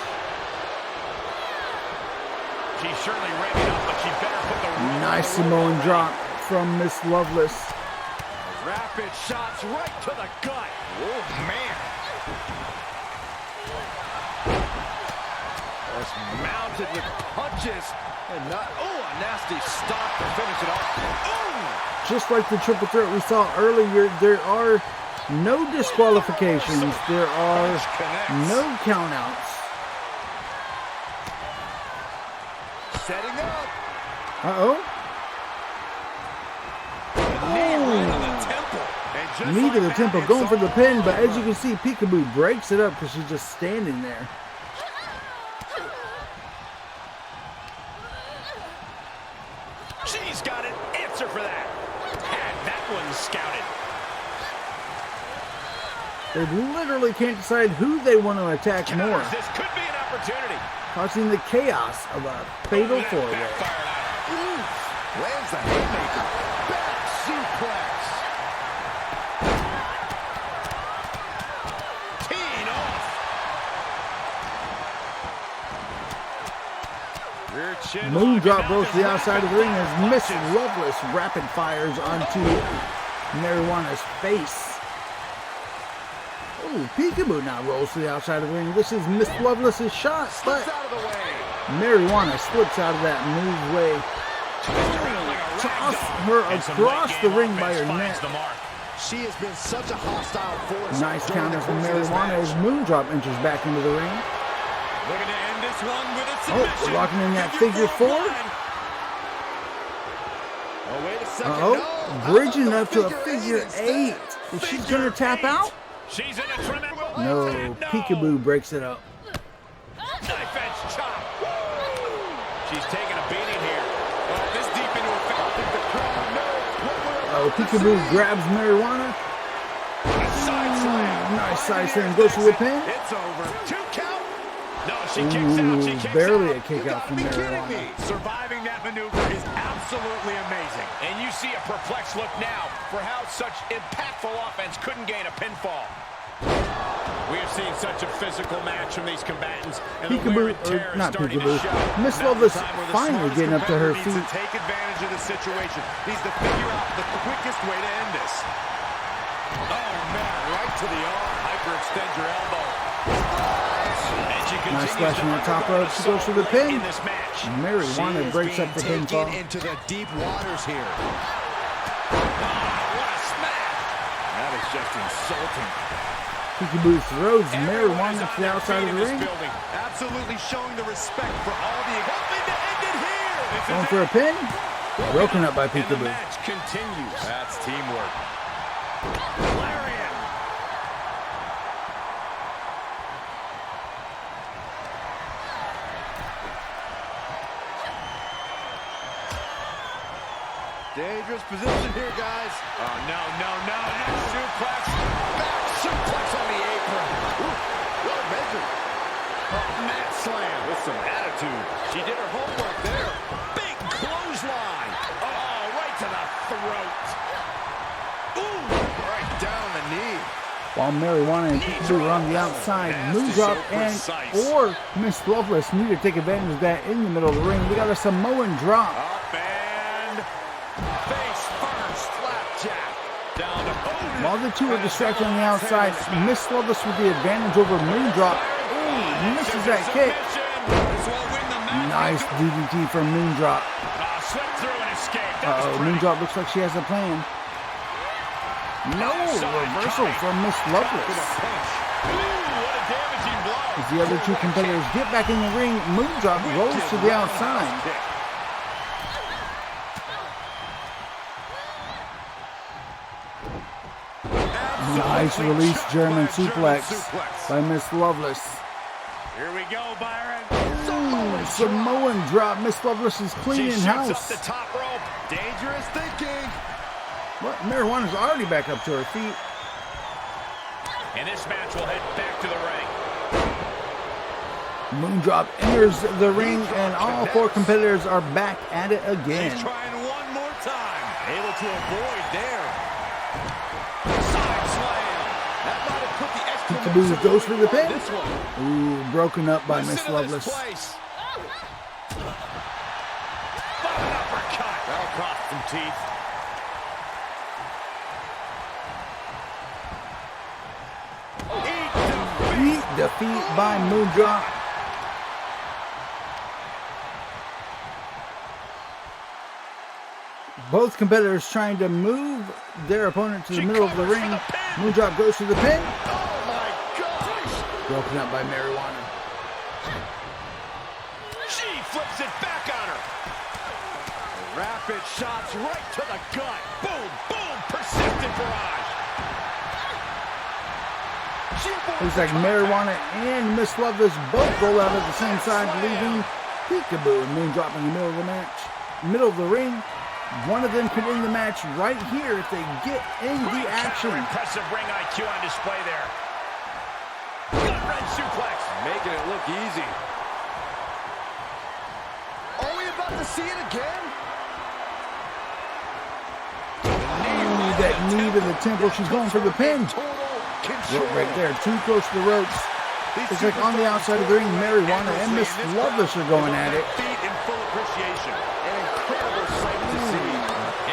Speaker 2: She's surely ramping up, but she better put the room
Speaker 1: Nice
Speaker 2: on the road.
Speaker 1: Samoan drop from Miss Loveless.
Speaker 5: Rapid shots right to the gut.
Speaker 2: Oh, man.
Speaker 5: Just mounted with punches. And not, oh, a nasty stop to finish it off. Oh!
Speaker 1: Just like the triple threat we saw earlier, there are no disqualifications. There are no countouts.
Speaker 5: Setting up.
Speaker 1: Uh-oh. Knee to the temple, going for the pin, but as you can see, Peekaboo breaks it up because she's just standing there.
Speaker 2: She's got an answer for that. Had that one scouted.
Speaker 1: They literally can't decide who they want to attack more,
Speaker 2: This could be an opportunity.
Speaker 1: causing the chaos of a fatal 4-way.
Speaker 2: Backfired on her.
Speaker 5: Lands the haymaker. Back suplex.
Speaker 2: Teeing off. Rear chin lock,
Speaker 1: Moondrop
Speaker 2: and
Speaker 1: goes
Speaker 2: now
Speaker 1: to the outside of the ring as Miss
Speaker 2: punches.
Speaker 1: Loveless rapid fires onto Marijuana's face. Oh, Peekaboo now rolls to the outside of the ring. This is Miss Loveless's shot, but
Speaker 5: Slips out of the way.
Speaker 1: Marijuana slips out of that move way. Toss her across the ring by her neck.
Speaker 2: The mark.
Speaker 5: She has been such a hostile force.
Speaker 1: Nice
Speaker 5: during
Speaker 1: counter
Speaker 5: the
Speaker 1: from
Speaker 5: course of this
Speaker 1: Marijuana as
Speaker 5: match.
Speaker 1: Moondrop enters back into the ring.
Speaker 3: Looking to end this one with a
Speaker 1: Oh,
Speaker 3: submission.
Speaker 1: we're locking in that figure 4.
Speaker 5: Oh, wait a second.
Speaker 1: Uh-oh,
Speaker 5: No.
Speaker 1: bridging
Speaker 5: How
Speaker 1: up to a
Speaker 5: about the
Speaker 1: figure 8. Is she going to tap out?
Speaker 2: She's in a tremendous...
Speaker 1: No, Peekaboo breaks it up.
Speaker 2: Knife edge chop. She's taking a beating here.
Speaker 3: Oh, this deep into a
Speaker 1: Oh, Peekaboo grabs Marijuana.
Speaker 2: Side slam.
Speaker 1: Nice side slam, goes for the pin.
Speaker 2: It's over. 2 count. No, She kicks out. She kicks
Speaker 1: barely
Speaker 2: out.
Speaker 1: a kick out from Marijuana.
Speaker 3: Surviving that maneuver is absolutely amazing.
Speaker 2: And you see a perplexed look now for how such impactful offense couldn't gain a pinfall. We have seen such a physical match from these combatants, and the wear and tear is starting to show.
Speaker 1: Miss Loveless finally getting up to her feet.
Speaker 2: Needs to take advantage of the situation. Needs to figure out the quickest way to end this. Oh man, right to the arm. Hyperextend your elbow.
Speaker 1: Nice splash on the top rope. She goes for the pin. Marijuana breaks up the pinfall.
Speaker 3: Into the deep waters here.
Speaker 2: What a smack! That is just insulting.
Speaker 1: Peekaboo throws Marijuana to the outside of the ring.
Speaker 3: Absolutely showing the respect for all the hoping to end it here.
Speaker 1: Going for a pin. Broken up by Peekaboo.
Speaker 2: And the match continues. That's teamwork. Lariat.
Speaker 5: Dangerous position here, guys.
Speaker 2: Oh, no. Next suplex. Back suplex on the apron.
Speaker 5: Ooh, well measured.
Speaker 2: Mat slam with some attitude. She did her homework there. Big clothesline. Oh, right to the throat. Ooh, right down the knee.
Speaker 1: While Marijuana and Peekaboo are on the outside, Moondrop or Miss Loveless need to take advantage of that in the middle of the ring. We got a Samoan drop.
Speaker 2: Up and face first. Flapjack. Down to opponent.
Speaker 1: While the two are distracted on the outside, Miss Loveless with the advantage over Moondrop. Ooh, misses that kick.
Speaker 2: This will win the match.
Speaker 1: Nice DDT from Moondrop.
Speaker 2: Slip through and escape. That was
Speaker 1: Uh-oh,
Speaker 2: pretty.
Speaker 1: Moondrop looks like she has a plan. No, reversal from Miss Loveless.
Speaker 2: Ooh, what a damaging blow.
Speaker 1: As the other two competitors get back in the ring, Moondrop rolls to the outside. Nice release German suplex by Miss Loveless.
Speaker 2: Here we go, Byron.
Speaker 1: Ooh, Samoan drop. Miss Loveless is
Speaker 2: She
Speaker 1: cleaning
Speaker 2: shoots
Speaker 1: house.
Speaker 2: up the top rope.
Speaker 5: Dangerous thinking.
Speaker 1: What? Marijuana's already back up to her feet.
Speaker 2: And this match will head back to the ring.
Speaker 1: Moondrop enters the ring, and all four competitors are back at it again.
Speaker 2: She's trying one more time. Able to avoid there. Side slam. That might have put the
Speaker 1: Peekaboo goes for the pin.
Speaker 2: This one.
Speaker 1: Ooh, broken up by Miss
Speaker 2: Listen to this
Speaker 1: Loveless.
Speaker 2: place. An uppercut. That'll cost some teeth.
Speaker 1: Defeat by Moondrop. Both competitors trying to move their opponent to the middle of the ring. Moondrop goes to the pin.
Speaker 2: Oh my gosh!
Speaker 1: Broken up by Marijuana.
Speaker 2: She flips it back on her. Rapid shots right to the gut. Boom, boom, persistent barrage.
Speaker 1: Looks like Marijuana and Miss Loveless both roll out at the same side, leaving Peekaboo and Moondrop in the middle of the match. Middle of the ring. One of them could end the match right here if they get in the action.
Speaker 2: Impressive ring IQ on display there. Gut-wrench suplex. Making it look easy.
Speaker 5: Are we about to see it again?
Speaker 1: Ooh, that knee to the temple. She's going for the pin. Rope right there, too close to the ropes. It's like on the outside of the ring, Marijuana and Miss Loveless are going at it.
Speaker 2: In full appreciation.
Speaker 5: An incredible sight to see.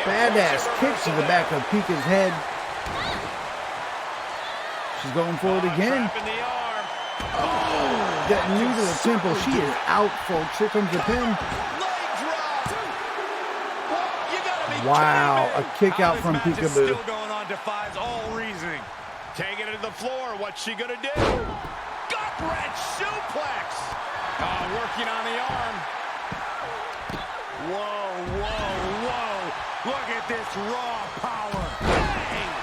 Speaker 1: Badass kick to the back of Pika's head. She's going for it again.
Speaker 2: Trap in the arm.
Speaker 1: Oh, that knee to the temple. She is out, folks. Here comes the pin.
Speaker 2: Leg drop. You gotta be
Speaker 1: Wow,
Speaker 2: kidding me.
Speaker 1: a kick out from
Speaker 2: This match is
Speaker 1: Peekaboo.
Speaker 2: still going on, defies all reasoning. Taking it to the floor. What's she gonna do? Gut-wrench suplex. Working on the arm. Whoa, whoa, whoa. Look at this raw power. Bang.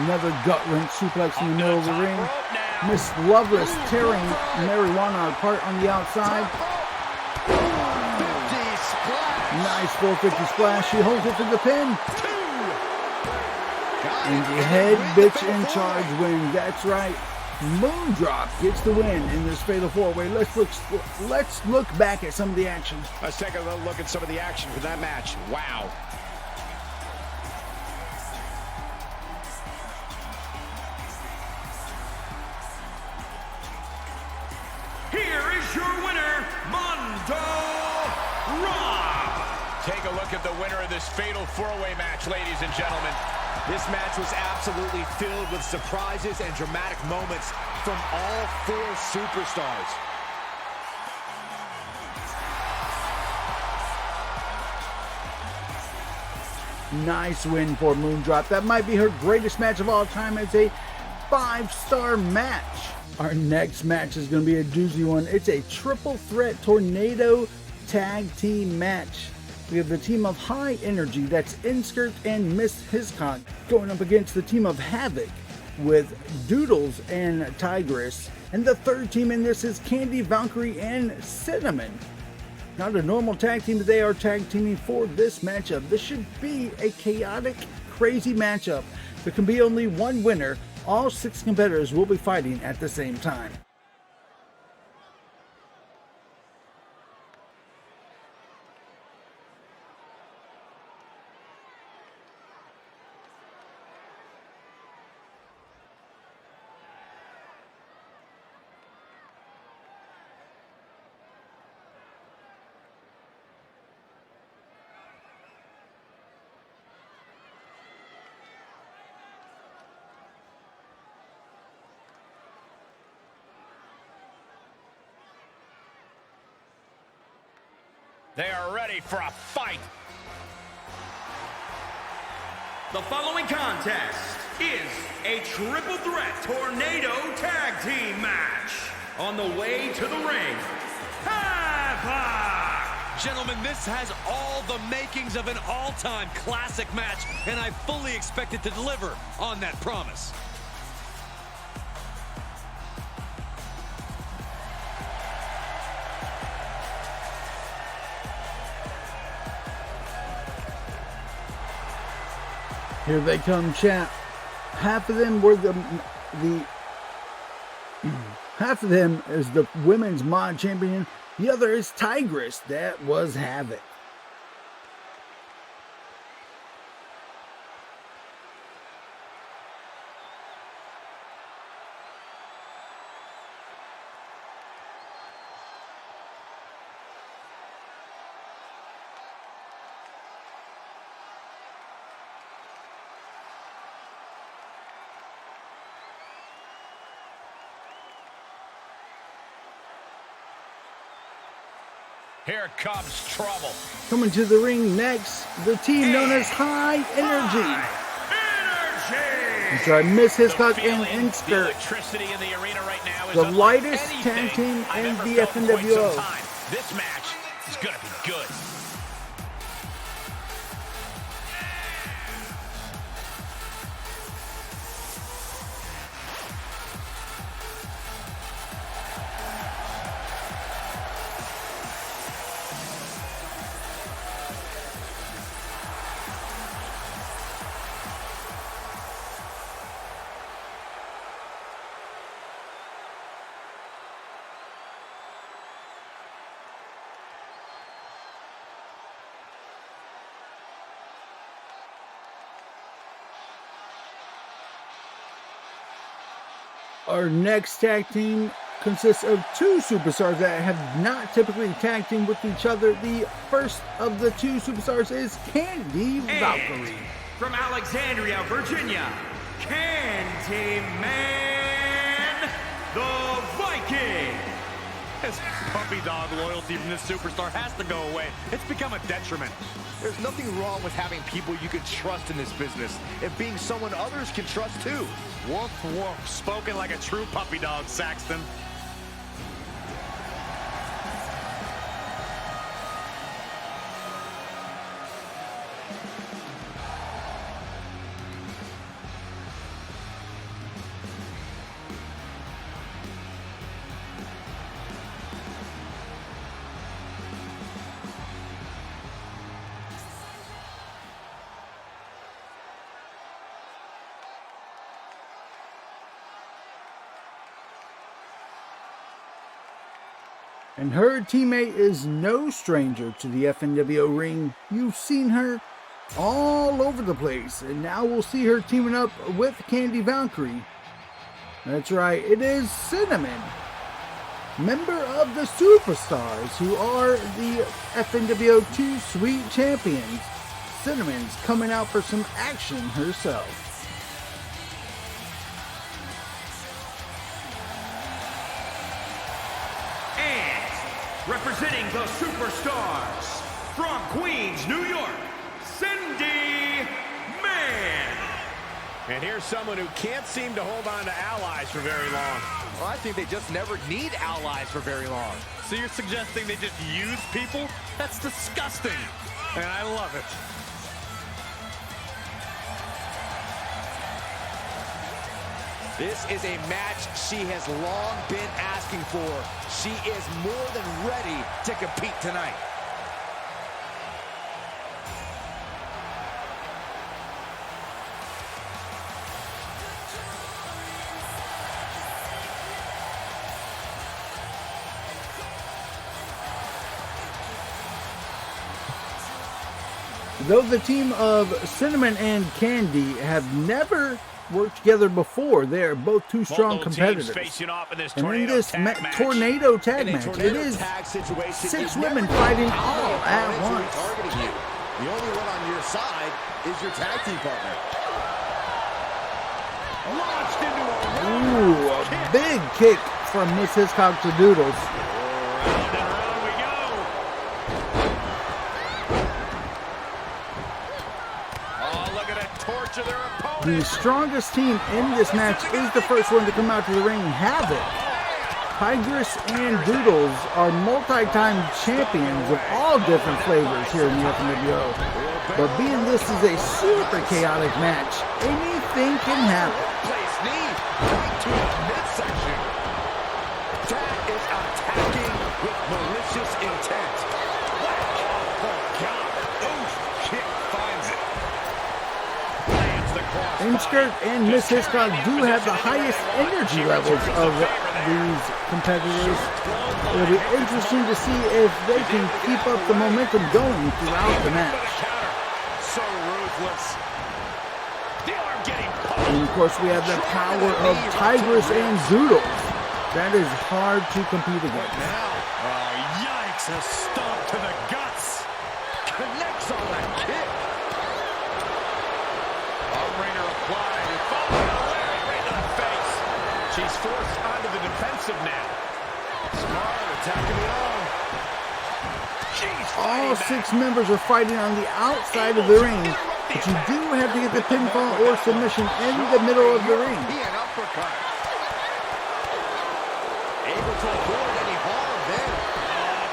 Speaker 1: Another gut-wrench suplex in the middle of the ring.
Speaker 2: Rope now.
Speaker 1: Miss Loveless tearing Marijuana apart on the outside.
Speaker 5: 50 splash.
Speaker 1: Nice 450 splash. She holds it for the pin. And the head bitch in charge wins. That's right. Moondrop gets the win in this fatal four-way. Let's look back at some of the action.
Speaker 2: Let's take a look at some of the action for that match. Wow.
Speaker 4: Here is your winner, Moondrop.
Speaker 2: Take a look at the winner of this fatal four-way match, ladies and gentlemen.
Speaker 5: This match was absolutely filled with surprises and dramatic moments from all four superstars.
Speaker 1: Nice win for Moondrop. That might be her greatest match of all time. It's a 5-star match. Our next match is going to be a doozy one. It's a triple threat tornado tag team match. We have the team of High Energy, that's Inskirt and Miss Hiscock, going up against the team of Havoc with Doodles and Tigress. And the third team in this is Candi, Valkyrie, and Cinnamon. Not a normal tag team, but they are tag teaming for this matchup. This should be a chaotic, crazy matchup. There can be only one winner. All 6 competitors will be fighting at the same time.
Speaker 2: They are ready for a fight.
Speaker 4: The following contest is a triple threat tornado tag team match. On the way to the ring, Havoc!
Speaker 3: Gentlemen, this has all the makings of an all-time classic match, and I fully expect it to deliver on that promise.
Speaker 1: Here they come, chat. Half of them were half of them is the women's mod champion. The other is Tigress. That was Havoc.
Speaker 2: Here comes trouble.
Speaker 1: Coming to the ring next, the team known as High Energy. Which are Miss Hiscock and Inskirt.
Speaker 2: Electricity in the arena right now is
Speaker 1: the lightest tag team in the FnWo.
Speaker 2: This match is going to be good.
Speaker 1: Our next tag team consists of 2 superstars that have not typically tag teamed with each other. The first of the 2 superstars is Candi, Valkyrie.
Speaker 4: From Alexandria, Virginia, Candi Man, the Viking.
Speaker 3: This puppy dog loyalty from this superstar has to go away. It's become a detriment.
Speaker 5: There's nothing wrong with having people you can trust in this business and being someone others can trust too.
Speaker 3: Woof, woof. Spoken like a true puppy dog, Saxton.
Speaker 1: And her teammate is no stranger to the FnWo ring. You've seen her all over the place. And now we'll see her teaming up with Candi Valkyrie. That's right, it is Cinnamon, member of the Superstars, who are the FnWo 2 Sweet Champions. Cinnamon's coming out for some action herself.
Speaker 4: Representing the Superstars, from Queens, New York, Cindy Man.
Speaker 2: And here's someone who can't seem to hold on to allies for very long.
Speaker 5: Well, I think they just never need allies for very long.
Speaker 3: So you're suggesting they just use people? That's disgusting. And I love it.
Speaker 5: This is a match she has long been asking for. She is more than ready to compete tonight.
Speaker 1: Though the team of Cinnamon and Candi have never worked together before, they're both two strong competitors. And in this tornado tag match, it is 6 women fighting all at once.
Speaker 5: The only one on your side is your tag team partner.
Speaker 1: Ooh, a big kick from Miss Hiscock to Doodles. The strongest team in this match is the first one to come out to the ring, Havoc. Tigress and Doodles are multi-time champions of all different flavors here in the FnWo. But being this is a super chaotic match, anything can happen.
Speaker 5: Place knee right to the midsection. That is attacking with malicious intent. Oh, God. Oof. Kick finds it.
Speaker 1: Inskirt and Miss Hiscock do have the highest energy levels of these competitors. It'll be interesting to see if they can keep up the momentum going throughout the match.
Speaker 2: So ruthless.
Speaker 1: And of course we have the power of Tigress and Doodles. That is hard to compete against.
Speaker 2: Oh, yikes, a stomp to the guts.
Speaker 5: Connects on that kick.
Speaker 2: Ringer applied and followed right to the face. She's forced onto the defensive now. Smart, attacking the arm.
Speaker 1: All 6 members are fighting on the outside of the ring, but you do have to get the pinfall or submission in the middle of the ring.
Speaker 5: An uppercut. Able to avoid any harm there.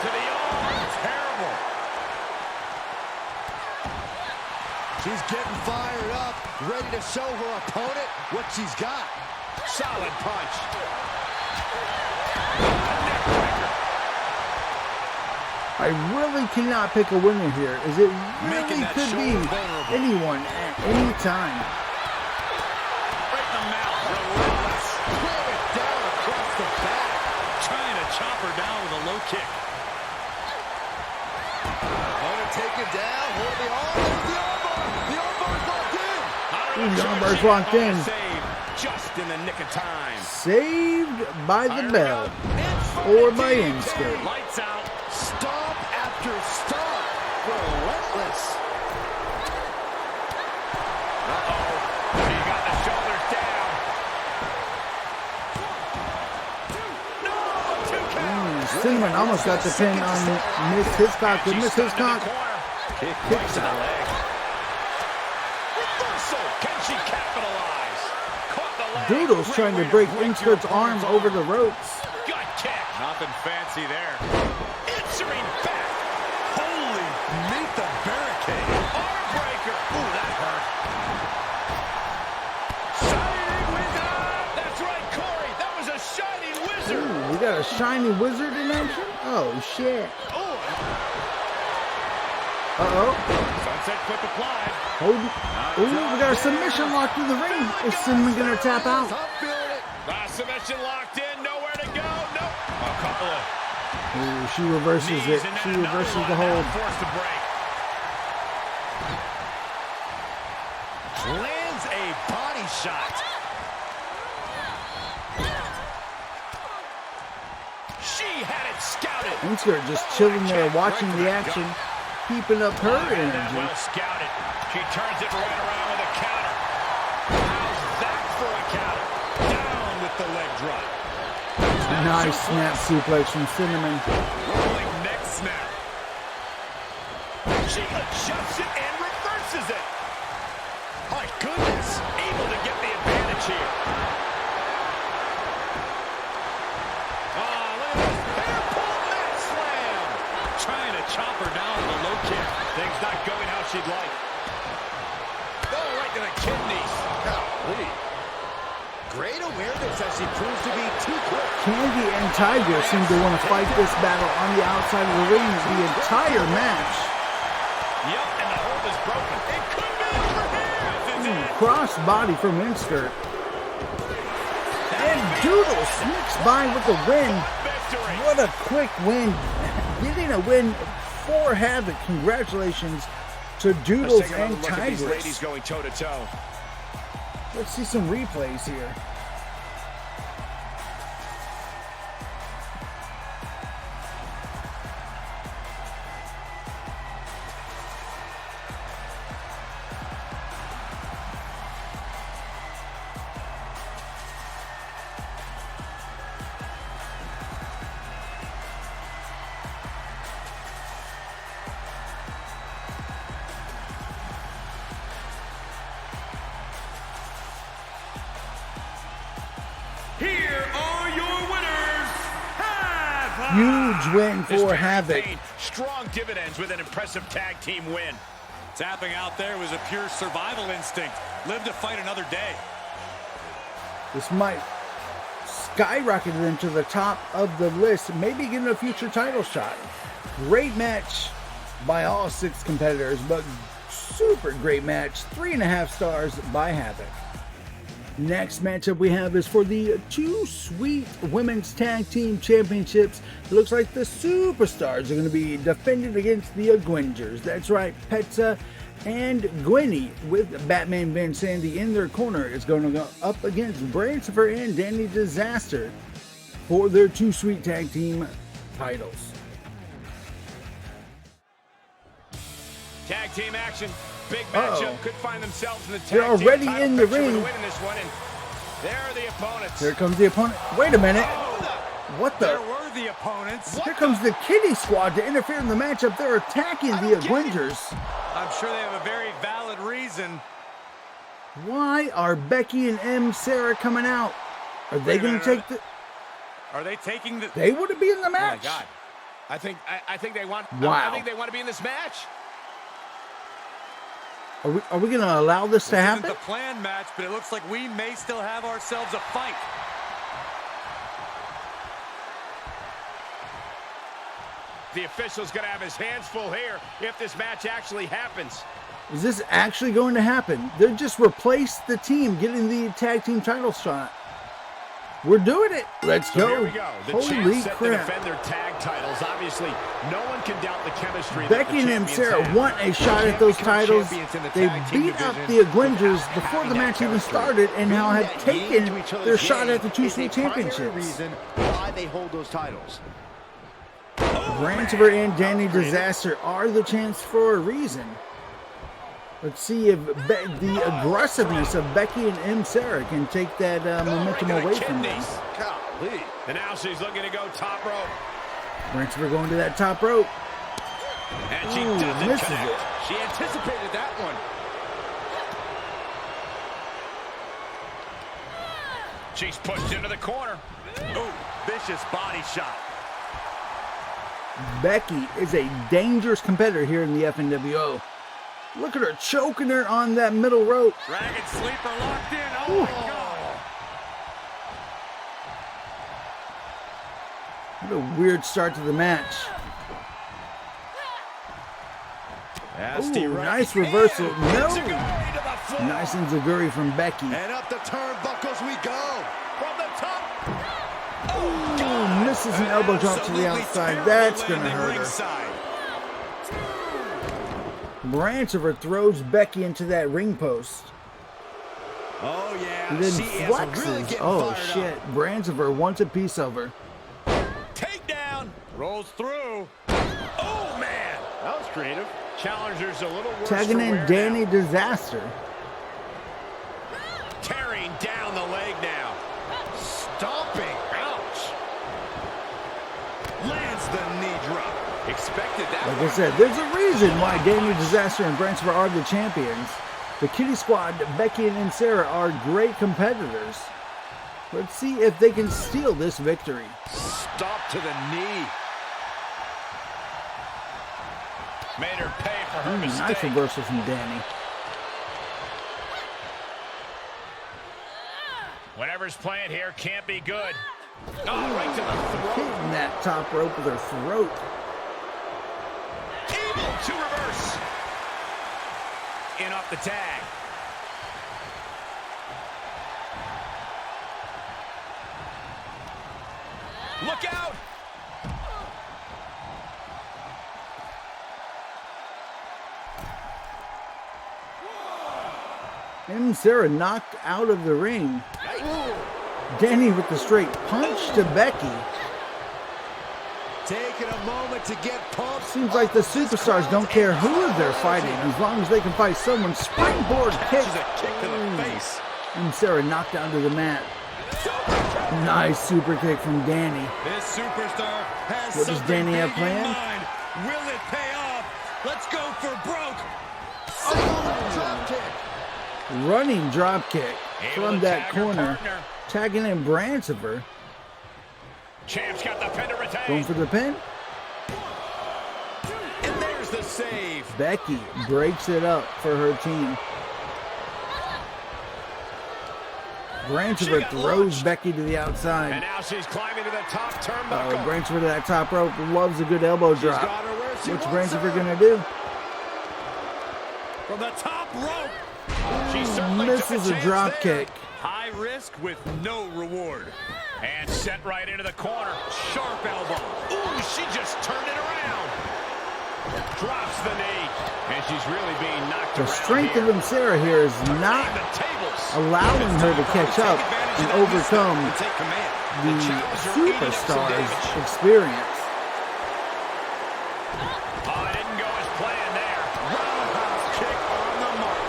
Speaker 2: To the arm. Terrible.
Speaker 5: She's getting fired up, ready to show her opponent what she's got.
Speaker 2: Solid punch.
Speaker 1: I really cannot pick a winner here, as it really could be anyone at any time.
Speaker 2: Right in the mouth. Loveless.
Speaker 5: Throw it down across the back.
Speaker 2: Trying to chop her down with a low kick.
Speaker 5: Want to take it down, hold the arm. The armbar's locked in.
Speaker 1: The armbar's locked in.
Speaker 2: Just in the nick of time.
Speaker 1: Saved by the bell, or by Inskirt.
Speaker 2: Lights out.
Speaker 5: Stomp after stomp. Relentless.
Speaker 2: She got the shoulders down.
Speaker 1: Cinnamon almost got the pin on Miss Hiscock, but Miss Hiscock kicks out.
Speaker 2: Reversal. Can she capitalize? Caught the leg.
Speaker 1: Doodles trying to break Inskirt's arm over the ropes.
Speaker 2: Gut kick. Nothing fancy there. Answering back. Holy. Meet the barricade. Arm breaker. Ooh, that hurt. Shining wizard. That's right, Corey. That was a shiny wizard.
Speaker 1: Ooh, we got a shiny wizard in action? Oh, shit. Uh-oh.
Speaker 2: Sunset clip applied.
Speaker 1: Hold. Ooh, we got a submission lock through the ring. Is Cinnamon gonna tap out?
Speaker 2: Submission locked in. Nowhere to go. Nope. A couple of
Speaker 1: Ooh, she reverses it. She reverses the hold.
Speaker 2: Forced to break. Lands a body shot. She had it scouted.
Speaker 1: Insker just chilling there, watching the action, keeping up her energy.
Speaker 2: Well scouted. She turns it right around with a counter. How's that for a counter? Down with the leg drop.
Speaker 1: Nice snap suplex from Cinnamon.
Speaker 2: Rolling neck snap. She adjusts it and reverses it. My goodness. Able to get the advantage here. Oh, look at this. Bear pull mat slam. Trying to chop her down with a low kick. Things not going how she'd like. Oh, right to the kidneys. Golly. Great awareness as she proves to be too quick.
Speaker 1: Candi and Tiger seem to want to fight this battle on the outside of the ring the entire match.
Speaker 2: Yep, and the hold is broken. It could be over here. This is it.
Speaker 1: Cross body from Insker. And Doodle sneaks by with the win.
Speaker 2: Victory.
Speaker 1: What a quick win. Getting a win for Havoc. Congratulations to Doodles
Speaker 2: Let's take another
Speaker 1: and
Speaker 2: look at these ladies
Speaker 1: Tigers.
Speaker 2: going toe to toe.
Speaker 1: Let's see some replays here.
Speaker 4: Here are your winners, Havoc!
Speaker 1: Huge win
Speaker 2: This
Speaker 1: for
Speaker 2: man
Speaker 1: Havoc.
Speaker 2: paid strong dividends with an impressive tag team win.
Speaker 3: Tapping out there was a pure survival instinct. Live to fight another day.
Speaker 1: This might skyrocket them to the top of the list, maybe getting a future title shot. Great match by all 6 competitors, but super great match. 3.5 stars by Havoc. Next matchup we have is for the Too Sweet Women's Tag Team Championships. It looks like the Superstars are going to be defended against the A-GWEN-GERS. That's right, Petsa and Gwenny with Batman Vinsanity in their corner is going to go up against Branchifer and Danny Disaster for their Too Sweet Tag Team titles.
Speaker 2: Tag team action. Big matchup. Could find themselves in the tag
Speaker 1: They're already
Speaker 2: team title
Speaker 1: in the
Speaker 2: picture with
Speaker 1: ring.
Speaker 2: a win in this one, and there are the opponents.
Speaker 1: Here comes the opponent. Wait a minute. What
Speaker 3: There
Speaker 1: the?
Speaker 3: were the opponents.
Speaker 1: Here comes the Kitty Squad to interfere in the matchup. They're attacking the A-GWEN-GERS.
Speaker 3: I'm sure they have a very valid reason.
Speaker 1: Why are Becky and M. Sarah coming out? Are they
Speaker 3: Wait a
Speaker 1: going to
Speaker 3: minute.
Speaker 1: take the...
Speaker 3: Are they taking the...
Speaker 1: They want to be in the
Speaker 2: Oh my
Speaker 1: match.
Speaker 2: God. I think they want.
Speaker 1: Wow.
Speaker 2: I think they want to be in this match.
Speaker 1: Are we going to allow this to
Speaker 3: This isn't
Speaker 1: happen?
Speaker 3: the planned match, but it looks like we may still have ourselves a fight.
Speaker 2: The official's going to have his hands full here if this match actually happens.
Speaker 1: Is this actually going to happen? They just replaced the team getting the tag team title shot. We're doing it. Let's
Speaker 2: So
Speaker 1: go.
Speaker 2: here we go. The
Speaker 1: Holy
Speaker 2: champs set to
Speaker 1: crap.
Speaker 2: defend their tag titles. Obviously, no one can doubt the chemistry.
Speaker 1: Becky and M. Sarah want a shot at those titles. They beat up the A-GWEN-GERS before the match even started and now have taken their shot at the Too Sweet Championships.
Speaker 5: Reason why they hold those titles.
Speaker 1: Branchifer and Danny Disaster are the chance for a reason. Let's see if the aggressiveness of Becky and M. Sarah can take that momentum away from them.
Speaker 2: Golly. And now she's looking to go top rope.
Speaker 1: Branchifer going to that top rope.
Speaker 2: And she
Speaker 1: Ooh,
Speaker 2: doesn't
Speaker 1: misses
Speaker 2: connect.
Speaker 1: it.
Speaker 2: She anticipated that one. She's pushed into the corner. Ooh, vicious body shot.
Speaker 1: Becky is a dangerous competitor here in the FnWO. Look at her choking her on that middle rope.
Speaker 3: Dragon sleeper locked in. Oh,
Speaker 1: Ooh.
Speaker 3: my God.
Speaker 1: What a weird start to the match.
Speaker 2: Nasty
Speaker 1: Ooh,
Speaker 2: right
Speaker 1: nice reversal.
Speaker 2: hand.
Speaker 1: No.
Speaker 2: Enziguri to the floor.
Speaker 1: Nice enziguri from Becky.
Speaker 5: And up the turnbuckles we go.
Speaker 2: From the top.
Speaker 1: Ooh, misses an elbow drop to the outside. That's going to hurt her. Branchiver throws Becky into that ring post.
Speaker 5: Oh, yeah.
Speaker 1: And then
Speaker 5: She is really
Speaker 1: flexes.
Speaker 5: getting
Speaker 1: Oh,
Speaker 5: fired
Speaker 1: shit.
Speaker 5: up.
Speaker 1: Branchiver wants a piece of her.
Speaker 3: Takedown.
Speaker 2: Rolls through. Oh, man. That was creative. Challenger's a little worse
Speaker 1: Tagging
Speaker 2: for
Speaker 1: in
Speaker 2: wear
Speaker 1: Danny
Speaker 2: now.
Speaker 1: Disaster.
Speaker 2: Tearing down the leg now. Stomping. Ouch.
Speaker 5: Lands the knee drop.
Speaker 2: Expected that
Speaker 1: Like
Speaker 2: one.
Speaker 1: I said, there's a reason why Danny Disaster and Branchiver are the champions. The Kitty Squad, Becky and Sarah, are great competitors. Let's see if they can steal this victory.
Speaker 2: Stop to the knee.
Speaker 3: Made her pay for her
Speaker 1: Nice
Speaker 3: mistake.
Speaker 1: reversal from Danny.
Speaker 3: Whatever's playing here can't be good. Oh, right to the throat.
Speaker 1: Hitting that top rope with her throat.
Speaker 3: Able to reverse. In off the tag. Look out!
Speaker 1: And Sarah knocked out of the ring. Danny with the straight punch to Becky.
Speaker 5: Taking a moment to get pumped.
Speaker 1: Seems like the superstars don't care who they're fighting as long as they can fight someone. Springboard kick.
Speaker 2: She's a kick to the face.
Speaker 1: And Sarah knocked down to the mat. Nice super kick from Danny.
Speaker 5: This superstar has
Speaker 1: What does
Speaker 5: something
Speaker 1: Danny have
Speaker 5: big in
Speaker 1: planned?
Speaker 5: mind. Will it pay off? Let's go for broke. Drop kick.
Speaker 1: Running drop kick
Speaker 3: Able
Speaker 1: from
Speaker 3: to
Speaker 1: that
Speaker 3: tag her
Speaker 1: corner.
Speaker 3: partner.
Speaker 1: Tagging in Branchiver.
Speaker 3: Champ's got the pin to retain.
Speaker 1: Going for the pin.
Speaker 2: And there's the save.
Speaker 1: Becky breaks it up for her team. Branchiver
Speaker 2: got
Speaker 1: throws
Speaker 2: launched.
Speaker 1: Becky to the
Speaker 2: And
Speaker 1: outside.
Speaker 2: now she's climbing to the top
Speaker 1: Oh,
Speaker 2: turnbuckle.
Speaker 1: Branchiver to that top rope. Loves a good elbow
Speaker 2: She's
Speaker 1: drop.
Speaker 2: got her where she
Speaker 1: What's
Speaker 2: wants
Speaker 1: Branchiver
Speaker 2: her.
Speaker 1: gonna do?
Speaker 2: From the top rope. She certainly
Speaker 1: Misses
Speaker 2: took
Speaker 1: a
Speaker 2: chance
Speaker 1: drop
Speaker 2: there.
Speaker 1: kick.
Speaker 3: High risk with no reward. And sent right into the corner. Sharp elbow.
Speaker 2: Ooh, she just turned it around. Drops the knee. And she's really being knocked
Speaker 1: The
Speaker 2: around
Speaker 1: strength
Speaker 2: here.
Speaker 1: of Sarah here is not
Speaker 2: The tables.
Speaker 1: allowing her to catch up and overcome
Speaker 2: Take command.
Speaker 1: the
Speaker 2: Challenger eating up some
Speaker 1: superstars'
Speaker 2: damage.
Speaker 1: experience.
Speaker 3: Oh, it didn't go as planned there.
Speaker 2: Roundhouse kick on the mark.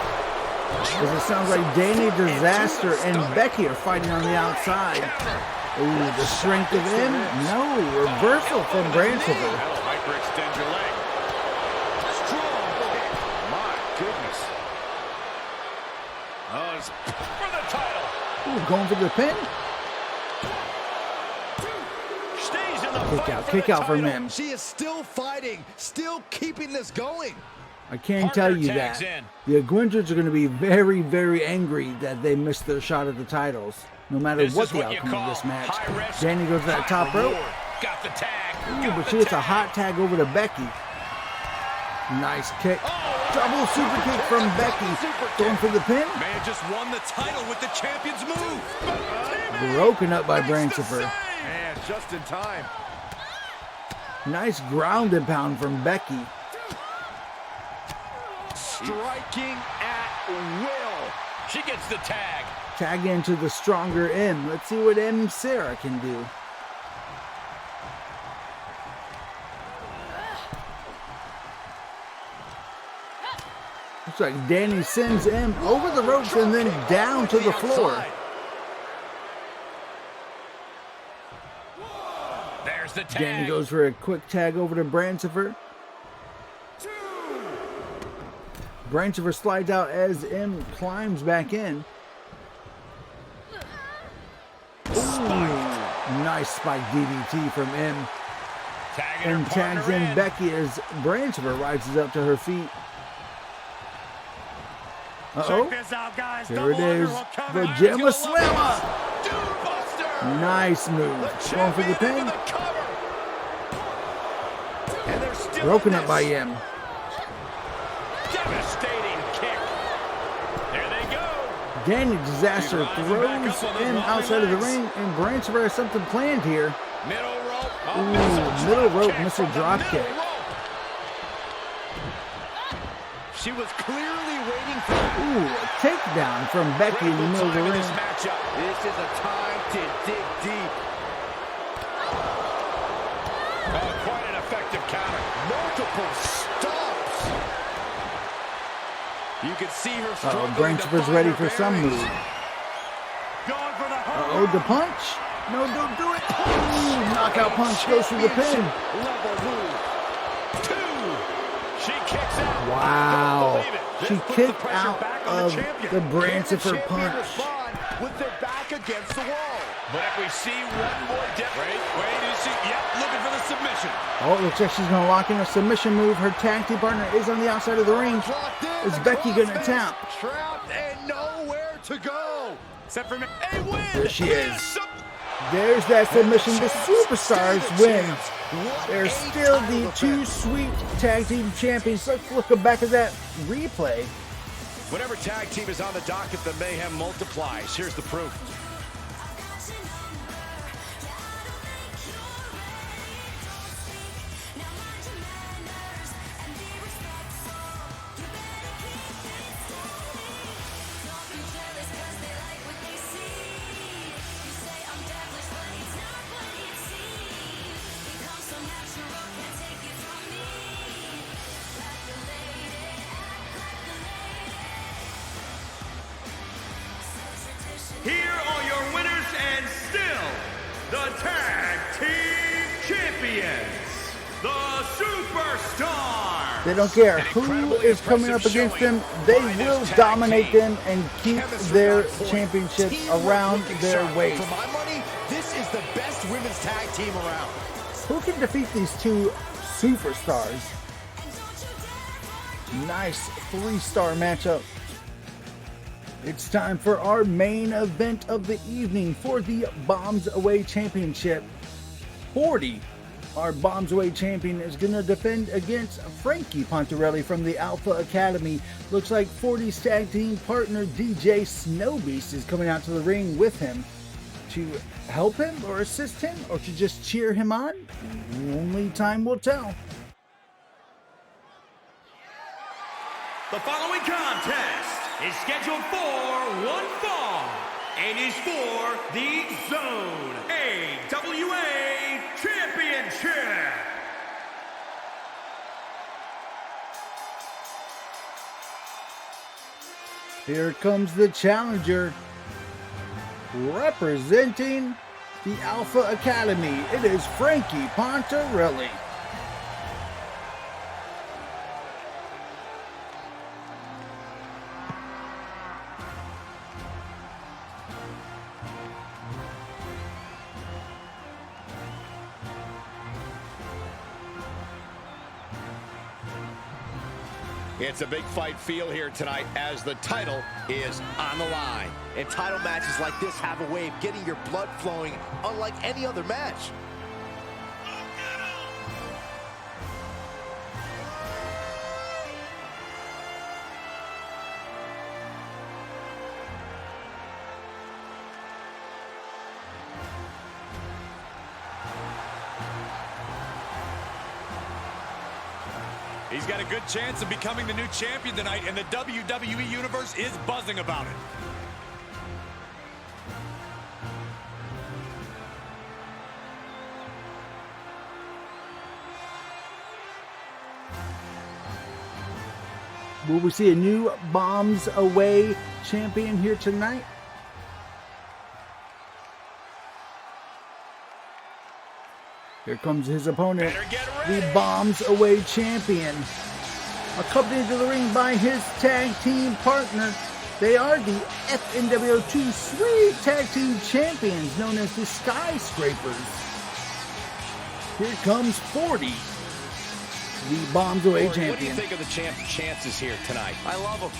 Speaker 1: Because it sounds like Danny Disaster and Becky are fighting on the outside. Ooh, the strength of him? No, reversal from Branchiver.
Speaker 2: That'll hyperextend your leg. Strong kick. My goodness.
Speaker 3: Oh, it's for the title.
Speaker 1: Ooh, going for the pin?
Speaker 2: Stays in the
Speaker 1: Kick out from him.
Speaker 5: She is still fighting, still keeping this going.
Speaker 1: I can
Speaker 3: Partner
Speaker 1: tell you
Speaker 3: tags
Speaker 1: that.
Speaker 3: in.
Speaker 1: The A-GWEN-GERS are going to be very, very angry that they missed their shot at the titles, no matter
Speaker 3: This
Speaker 1: what
Speaker 3: is
Speaker 1: the
Speaker 3: what you
Speaker 1: outcome of
Speaker 3: call
Speaker 1: this match.
Speaker 3: high risk,
Speaker 1: Danny goes to that
Speaker 3: high
Speaker 1: top rope.
Speaker 3: reward. Got the tag.
Speaker 1: Ooh,
Speaker 3: Got
Speaker 1: but
Speaker 3: the
Speaker 1: she hits a
Speaker 3: tag.
Speaker 1: hot tag over to Becky. Nice kick.
Speaker 3: Oh,
Speaker 1: Double super kick from Becky. Going for the pin.
Speaker 5: Man just won the title with the champion's move.
Speaker 1: Broken up by Branchiver.
Speaker 2: Man, just in time.
Speaker 1: Nice ground and pound from Becky.
Speaker 2: Striking at will.
Speaker 3: She gets the tag.
Speaker 1: Tag into the stronger M. Let's see what M Sarah can do. Looks like Danny sends M over the ropes and then down to the floor.
Speaker 3: There's the tag.
Speaker 1: Danny goes for a quick tag over to Branchiver. Branchiver slides out as M climbs back in. Ooh, nice spike DDT from M.
Speaker 3: Tagging
Speaker 1: And
Speaker 3: her
Speaker 1: tags
Speaker 3: partner
Speaker 1: in Becky as Branchiver rises up to her feet. Uh-oh.
Speaker 2: Check this out, guys.
Speaker 1: Here it
Speaker 2: Double
Speaker 1: is.
Speaker 2: underhook
Speaker 1: The
Speaker 2: coming.
Speaker 1: Gemma
Speaker 2: He's gonna love
Speaker 1: Slammer.
Speaker 2: this. Dude Buster.
Speaker 1: Nice move. Going for the
Speaker 2: Champion
Speaker 1: pin.
Speaker 2: into the cover. And they're still
Speaker 1: Broken
Speaker 2: in
Speaker 1: up by
Speaker 2: this.
Speaker 1: M.
Speaker 2: Devastating kick. There they go.
Speaker 1: Danny Disaster
Speaker 2: He's rising
Speaker 1: throws
Speaker 2: back up on this
Speaker 1: M
Speaker 2: wobbly
Speaker 1: outside of the
Speaker 2: legs.
Speaker 1: ring, and Branchiver has something planned here.
Speaker 2: Middle rope.
Speaker 1: Ooh, middle rope, Mr. Dropkick.
Speaker 5: She was clearly waiting for that.
Speaker 1: Ooh, a takedown from Becky in the middle of the ring.
Speaker 5: This is a time to dig deep.
Speaker 2: Quite an effective counter.
Speaker 5: Multiple stops. You can see her struggling.
Speaker 1: Branchford's ready for some move.
Speaker 5: Going for the
Speaker 1: Uh-oh, the punch. No, don't do it. Ooh, knockout punch goes through the pin.
Speaker 5: level move.
Speaker 2: 2. She kicks out.
Speaker 1: Wow. She
Speaker 5: This puts the
Speaker 1: kicked
Speaker 5: pressure
Speaker 1: out
Speaker 5: back on the
Speaker 1: of
Speaker 5: champion.
Speaker 1: the
Speaker 5: Can
Speaker 1: Branchford
Speaker 5: the champion
Speaker 1: punch.
Speaker 5: respond with their back against the wall?
Speaker 2: But if we see one more wait, is she? Yep, looking for the submission.
Speaker 1: Oh, it looks like she's going to lock in a submission move. Her tag team partner is on the outside of the ring. Is Becky going to tap?
Speaker 5: Trapped and nowhere to go.
Speaker 2: Except for a win.
Speaker 1: There she is. There's that submission. The Superstars win. They're still the two sweet tag team champions. Let's look back at that replay.
Speaker 2: Whenever tag team is on the docket, the mayhem multiplies. Here's the proof.
Speaker 4: Here are your winners and still the tag team champions, the Superstars.
Speaker 1: They don't care who is coming up against them. They will dominate them and keep their championships around their waist.
Speaker 5: For my money, this is the best women's tag team around.
Speaker 1: Who can defeat these two superstars? Nice 3-star matchup. It's time for our main event of the evening for the Bombs Away Championship. 40, our Bombs Away champion, is going to defend against Franky Pontarelli from the Alpha Academy. Looks like 40's tag team partner DJ Snowbeast is coming out to the ring with him to help him or assist him or to just cheer him on. Only time will tell.
Speaker 4: The following contest is scheduled for one fall and is for the Zone AWA Championship.
Speaker 1: Here comes the challenger, representing the Alpha Academy. It is Franky Pontarelli.
Speaker 2: It's a big fight feel here tonight as the title is on the line.
Speaker 5: And title matches like this have a way of getting your blood flowing unlike any other match.
Speaker 3: He's got a good chance of becoming the new champion tonight, and the WWE Universe is buzzing about it.
Speaker 1: Will we see a new Bombs Away champion here tonight? Here comes his opponent, the Bombs Away champion. Accompanied to the ring by his tag team partner. They are the FnWo 2 Sweet Tag Team Champions, known as the Skyscrapers. Here comes 40, the Bombs Away champion.
Speaker 2: What do you think of the champ's chances here tonight?
Speaker 3: I love him.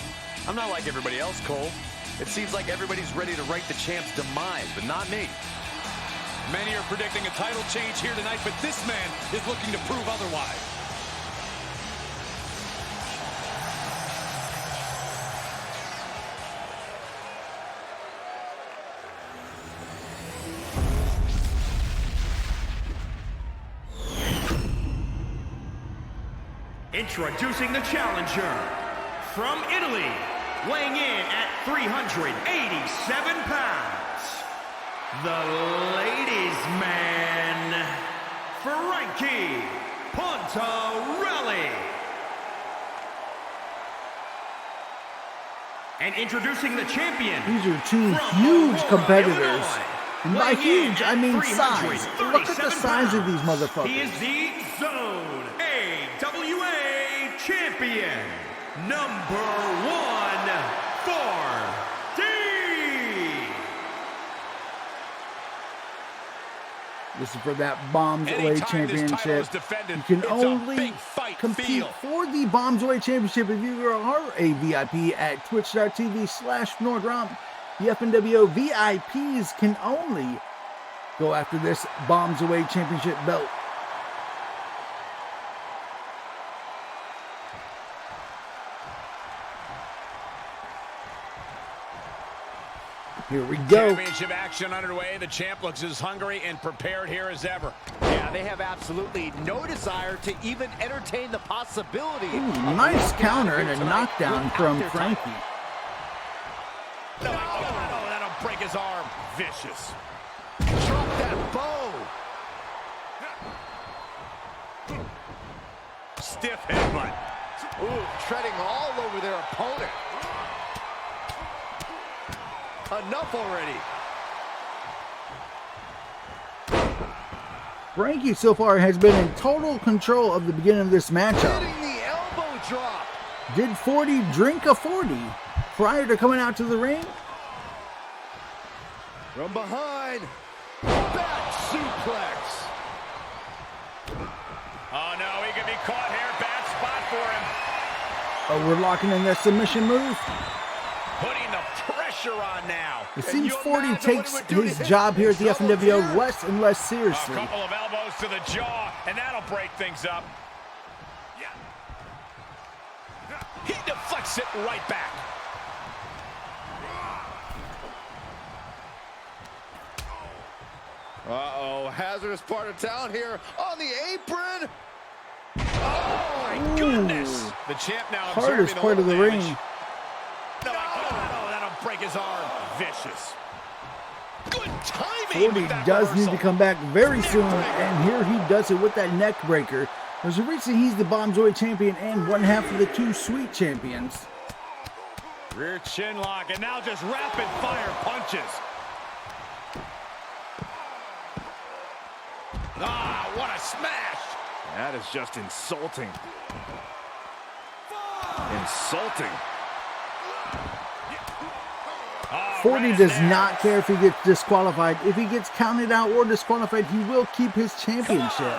Speaker 3: I'm not like everybody else, Cole. It seems like everybody's ready to write the champ's demise, but not me. Many are predicting a title change here tonight, but this man is looking to prove otherwise.
Speaker 4: Introducing the challenger from Italy, weighing in at 387 pounds, the ladies' man, Franky Pontarelli. And introducing the champion.
Speaker 1: These are two huge competitors. And by huge, I mean size. Look at the size of these motherfuckers.
Speaker 4: He is the Zone AWA champion, #1 4D.
Speaker 1: This is for that Bombs Away Championship. You can only compete for the Bombs Away Championship if you are a VIP at twitch.tv/fnordromph. The FnWo VIPs can only go after this Bombs Away Championship belt. Here we go.
Speaker 2: Championship action underway. The champ looks as hungry and prepared here as ever.
Speaker 5: Yeah, they have absolutely no desire to even entertain the possibility.
Speaker 1: Ooh, nice counter and a knockdown from Franky.
Speaker 2: No, that'll break his arm. Vicious.
Speaker 5: Drop that bow.
Speaker 2: Stiff headbutt.
Speaker 5: Ooh, treading all over their opponent. Enough already.
Speaker 1: Franky so far has been in total control of the beginning of this matchup.
Speaker 5: Hitting the elbow drop.
Speaker 1: Did 40 drink a 40 prior to coming out to the ring?
Speaker 5: From behind. Back suplex.
Speaker 2: Oh, no, he could be caught here. Bad spot for him.
Speaker 1: Oh, we're locking in that submission move.
Speaker 2: Putting the pressure on now.
Speaker 1: It seems 40 takes his job here at the FnWo less and less
Speaker 2: A
Speaker 1: seriously.
Speaker 2: couple of elbows to the jaw, and that'll break things up. He deflects it right back.
Speaker 5: Uh-oh, hazardous part of town here on the apron.
Speaker 2: Oh, my goodness. The champ now
Speaker 1: Hardest part of the ring.
Speaker 2: No, that'll break his arm. Vicious. Good timing.
Speaker 1: 40 does need to come back very soon, and here he does it with that neck breaker. There's a reason he's the Bombs Away champion and one half of the two Sweet champions.
Speaker 2: Rear chin lock, and now just rapid fire punches. Ah, what a smash.
Speaker 5: That is just insulting. Insulting.
Speaker 1: 40 does not care if he gets disqualified. If he gets counted out or disqualified, he will keep his championship.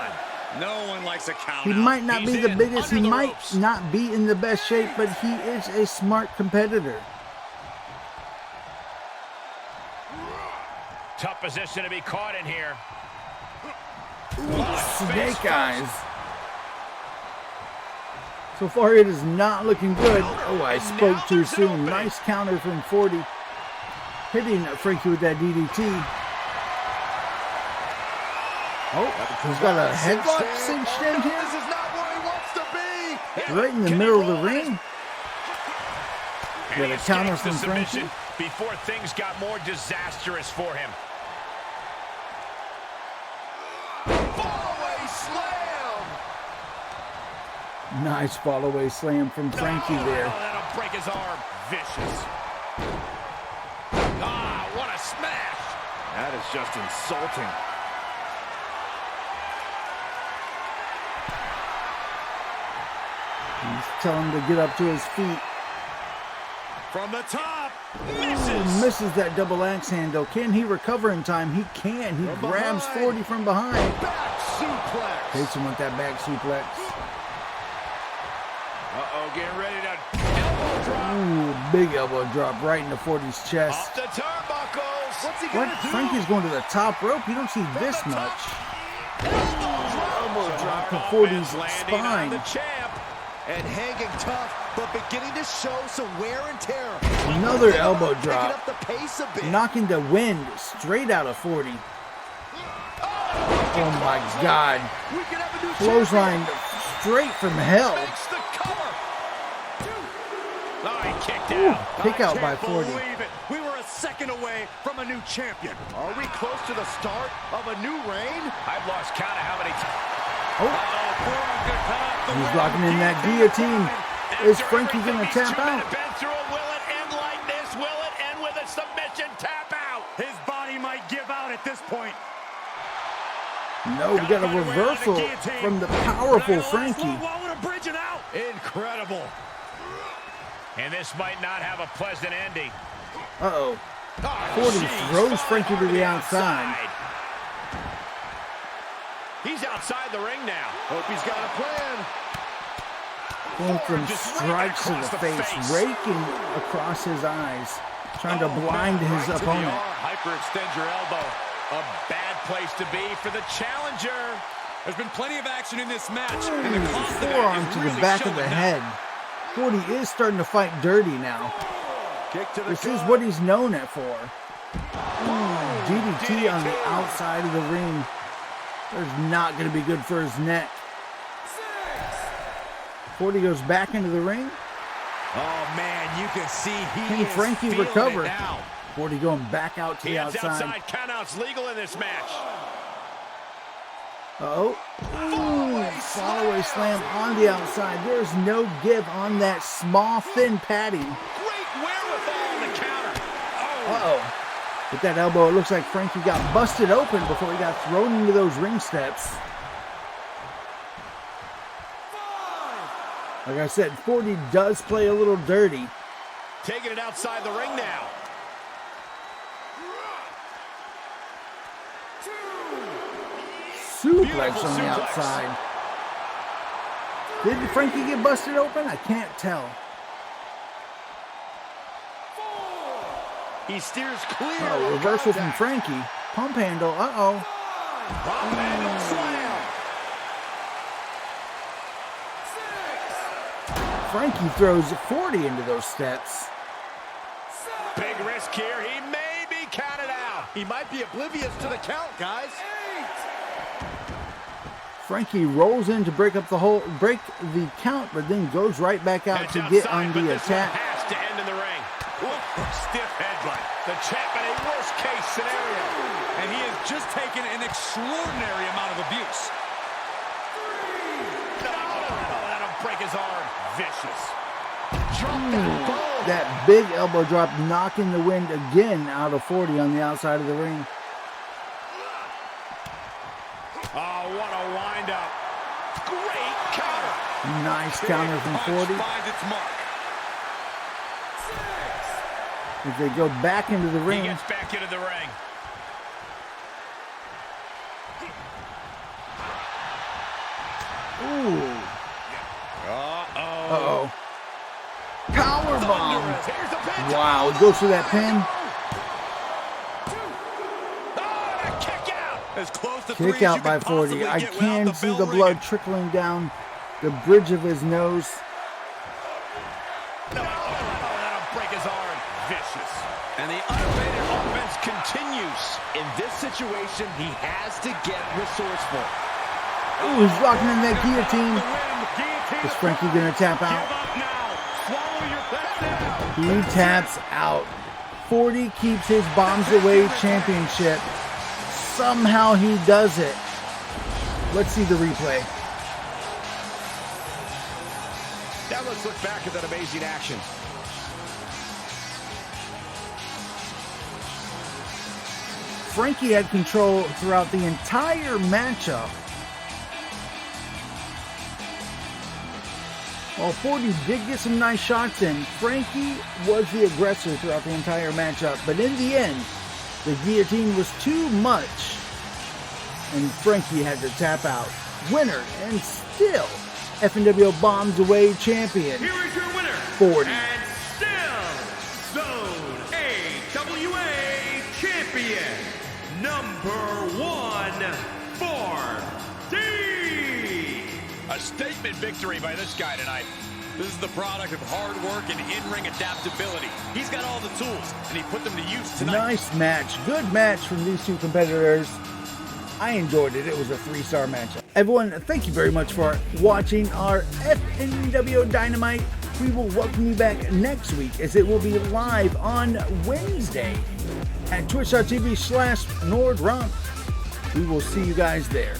Speaker 2: No one likes a count.
Speaker 1: He might not be the biggest, he might not be in the best shape, but he is a smart competitor.
Speaker 2: Tough position to be caught in here.
Speaker 1: Snake eyes. So far it is not looking good. Oh, I spoke too soon. Nice counter from 40. Hitting Franky with that DDT. Oh, he's got a headlock cinched in here.
Speaker 5: This is not where he wants to be.
Speaker 1: Right in the middle of the ring. Got a counter
Speaker 2: Escapes the
Speaker 1: from Franky.
Speaker 2: submission before things got more disastrous for him.
Speaker 5: Fallaway slam.
Speaker 1: Nice fall-away slam from Franky there.
Speaker 2: Oh, that'll break his arm. Vicious. Ah, what a smash.
Speaker 5: That is just insulting.
Speaker 1: He's telling him to get up to his feet.
Speaker 2: From the top.
Speaker 1: Ooh, misses that double axe handle. Can he recover in time? He can. He grabs 40 from behind.
Speaker 5: Back suplex.
Speaker 1: Takes him with that back suplex.
Speaker 2: Uh-oh, getting ready to elbow drop.
Speaker 1: Ooh, big elbow drop right into 40's chest.
Speaker 2: Off the turnbuckles.
Speaker 5: What's he
Speaker 1: What?
Speaker 5: gonna do?
Speaker 1: Franky's going to the top rope. You don't see this much. Elbow drop to 40's
Speaker 2: Landing on
Speaker 1: spine.
Speaker 2: the champ.
Speaker 5: And hanging tough, but beginning to show some wear and tear.
Speaker 1: Another elbow
Speaker 5: Picking
Speaker 1: drop.
Speaker 5: up the pace a bit.
Speaker 1: Knocking the wind straight out of 40. Oh my God.
Speaker 5: We can have a new
Speaker 1: Clothesline straight from hell.
Speaker 5: Makes the
Speaker 2: Oh, he kicked out.
Speaker 1: Kick out by 40.
Speaker 5: Believe it. We were a second away from a new champion. Are we close to the start of a new reign?
Speaker 2: I've lost count of how many times.
Speaker 1: He's locking in that guillotine. Is Franky going to tap out?
Speaker 2: Will it end like this? Will it end with a submission tap out?
Speaker 5: His body might give out at this point.
Speaker 1: No, we got a reversal from the powerful Franky.
Speaker 5: Incredible.
Speaker 2: And this might not have a pleasant ending.
Speaker 1: Uh-oh. 40 throws Franky to the outside.
Speaker 2: He's outside the ring now.
Speaker 5: Hope he's got a plan.
Speaker 1: Going from strikes to the face, raking across his eyes, trying to blind his opponent.
Speaker 2: Hyperextend your elbow. A bad place to be for the challenger.
Speaker 3: There's been plenty of action in this match. And the cost of it
Speaker 1: Forearm
Speaker 3: is
Speaker 1: to the
Speaker 3: really
Speaker 1: back of
Speaker 3: showing
Speaker 1: the
Speaker 3: now.
Speaker 1: head. 40 is starting to fight dirty now.
Speaker 5: Kick to the
Speaker 1: This is
Speaker 5: gut.
Speaker 1: what he's known it for. DDT on the outside of the ring. There's not going to be good for his neck. 40 goes back into the ring.
Speaker 5: Oh, man, you can see
Speaker 1: Can Franky
Speaker 2: feeling
Speaker 1: recover?
Speaker 2: it now.
Speaker 1: 40 going back out to
Speaker 2: He
Speaker 1: the
Speaker 2: heads
Speaker 1: outside.
Speaker 2: outside. Countouts legal in this match.
Speaker 1: Uh-oh. Ooh, follow-away slam on the outside. There's no give on that small, thin patty.
Speaker 2: Great wherewithal on the counter.
Speaker 1: Uh-oh. With that elbow, it looks like Franky got busted open before he got thrown into those ring steps. Like I said, 40 does play a little dirty.
Speaker 2: Taking it outside the ring now.
Speaker 1: Suplex on the outside. Did Franky get busted open? I can't tell.
Speaker 5: He steers clear.
Speaker 1: Oh,
Speaker 5: of
Speaker 1: reversal from
Speaker 5: contact.
Speaker 1: Franky. Pump handle. Uh-oh.
Speaker 5: Pump handle slam.
Speaker 1: Franky throws 40 into those steps.
Speaker 2: Big risk here. He may be counted out.
Speaker 5: He might be oblivious to the count, guys.
Speaker 1: Franky rolls in to break the count, but then goes right back out
Speaker 2: Heads
Speaker 1: to get
Speaker 2: outside,
Speaker 1: on
Speaker 2: but
Speaker 1: the
Speaker 2: this one
Speaker 1: attack.
Speaker 2: has to end in the ring. Stiff headbutt. The champ in a worst case scenario.
Speaker 3: And he has just taken an extraordinary amount of abuse.
Speaker 2: No, that'll break his arm. Vicious.
Speaker 1: That big elbow drop knocking the wind again out of 40 on the outside of the ring.
Speaker 2: Oh, what a wind-up. Great counter.
Speaker 1: Nice counter from 40.
Speaker 3: Finds its mark.
Speaker 1: As they go back into the
Speaker 2: He
Speaker 1: ring.
Speaker 2: gets back into the ring.
Speaker 1: Ooh.
Speaker 2: Uh-oh.
Speaker 1: Uh-oh. Powerbomb.
Speaker 2: Here's the pin.
Speaker 1: Wow, it goes for that pin.
Speaker 2: Oh, and a kick out.
Speaker 3: As close to
Speaker 1: Kick out by 40. I can see the blood trickling down the bridge of his nose.
Speaker 2: No, that'll break his arm. Vicious. And the unabated offense continues.
Speaker 5: In this situation, he has to get resourceful.
Speaker 1: Ooh, he's locking in that guillotine. Is Franky gonna tap out? He taps out. 40 keeps his Bombs Away championship. Somehow he does it. Let's see the replay.
Speaker 5: Now let's look back at that amazing action.
Speaker 1: Franky had control throughout the entire matchup. While 40 did get some nice shots in, Franky was the aggressor throughout the entire matchup. But in the end, the guillotine was too much, and Franky had to tap out. Winner, and still FnWo Bombs Away champion,
Speaker 4: Here is your winner,
Speaker 1: 40.
Speaker 4: and still Zone AWA champion, #1, 4D.
Speaker 2: A statement victory by this guy tonight.
Speaker 3: This is the product of hard work and in-ring adaptability. He's got all the tools, and he put them to use tonight.
Speaker 1: Nice match. Good match from these two competitors. I enjoyed it. It was a 3-star matchup. Everyone, thank you very much for watching our FnWo Dynamite we will welcome you back next week, as it will be live on Wednesday at twitch.tv/fnordromph. We will see you guys there.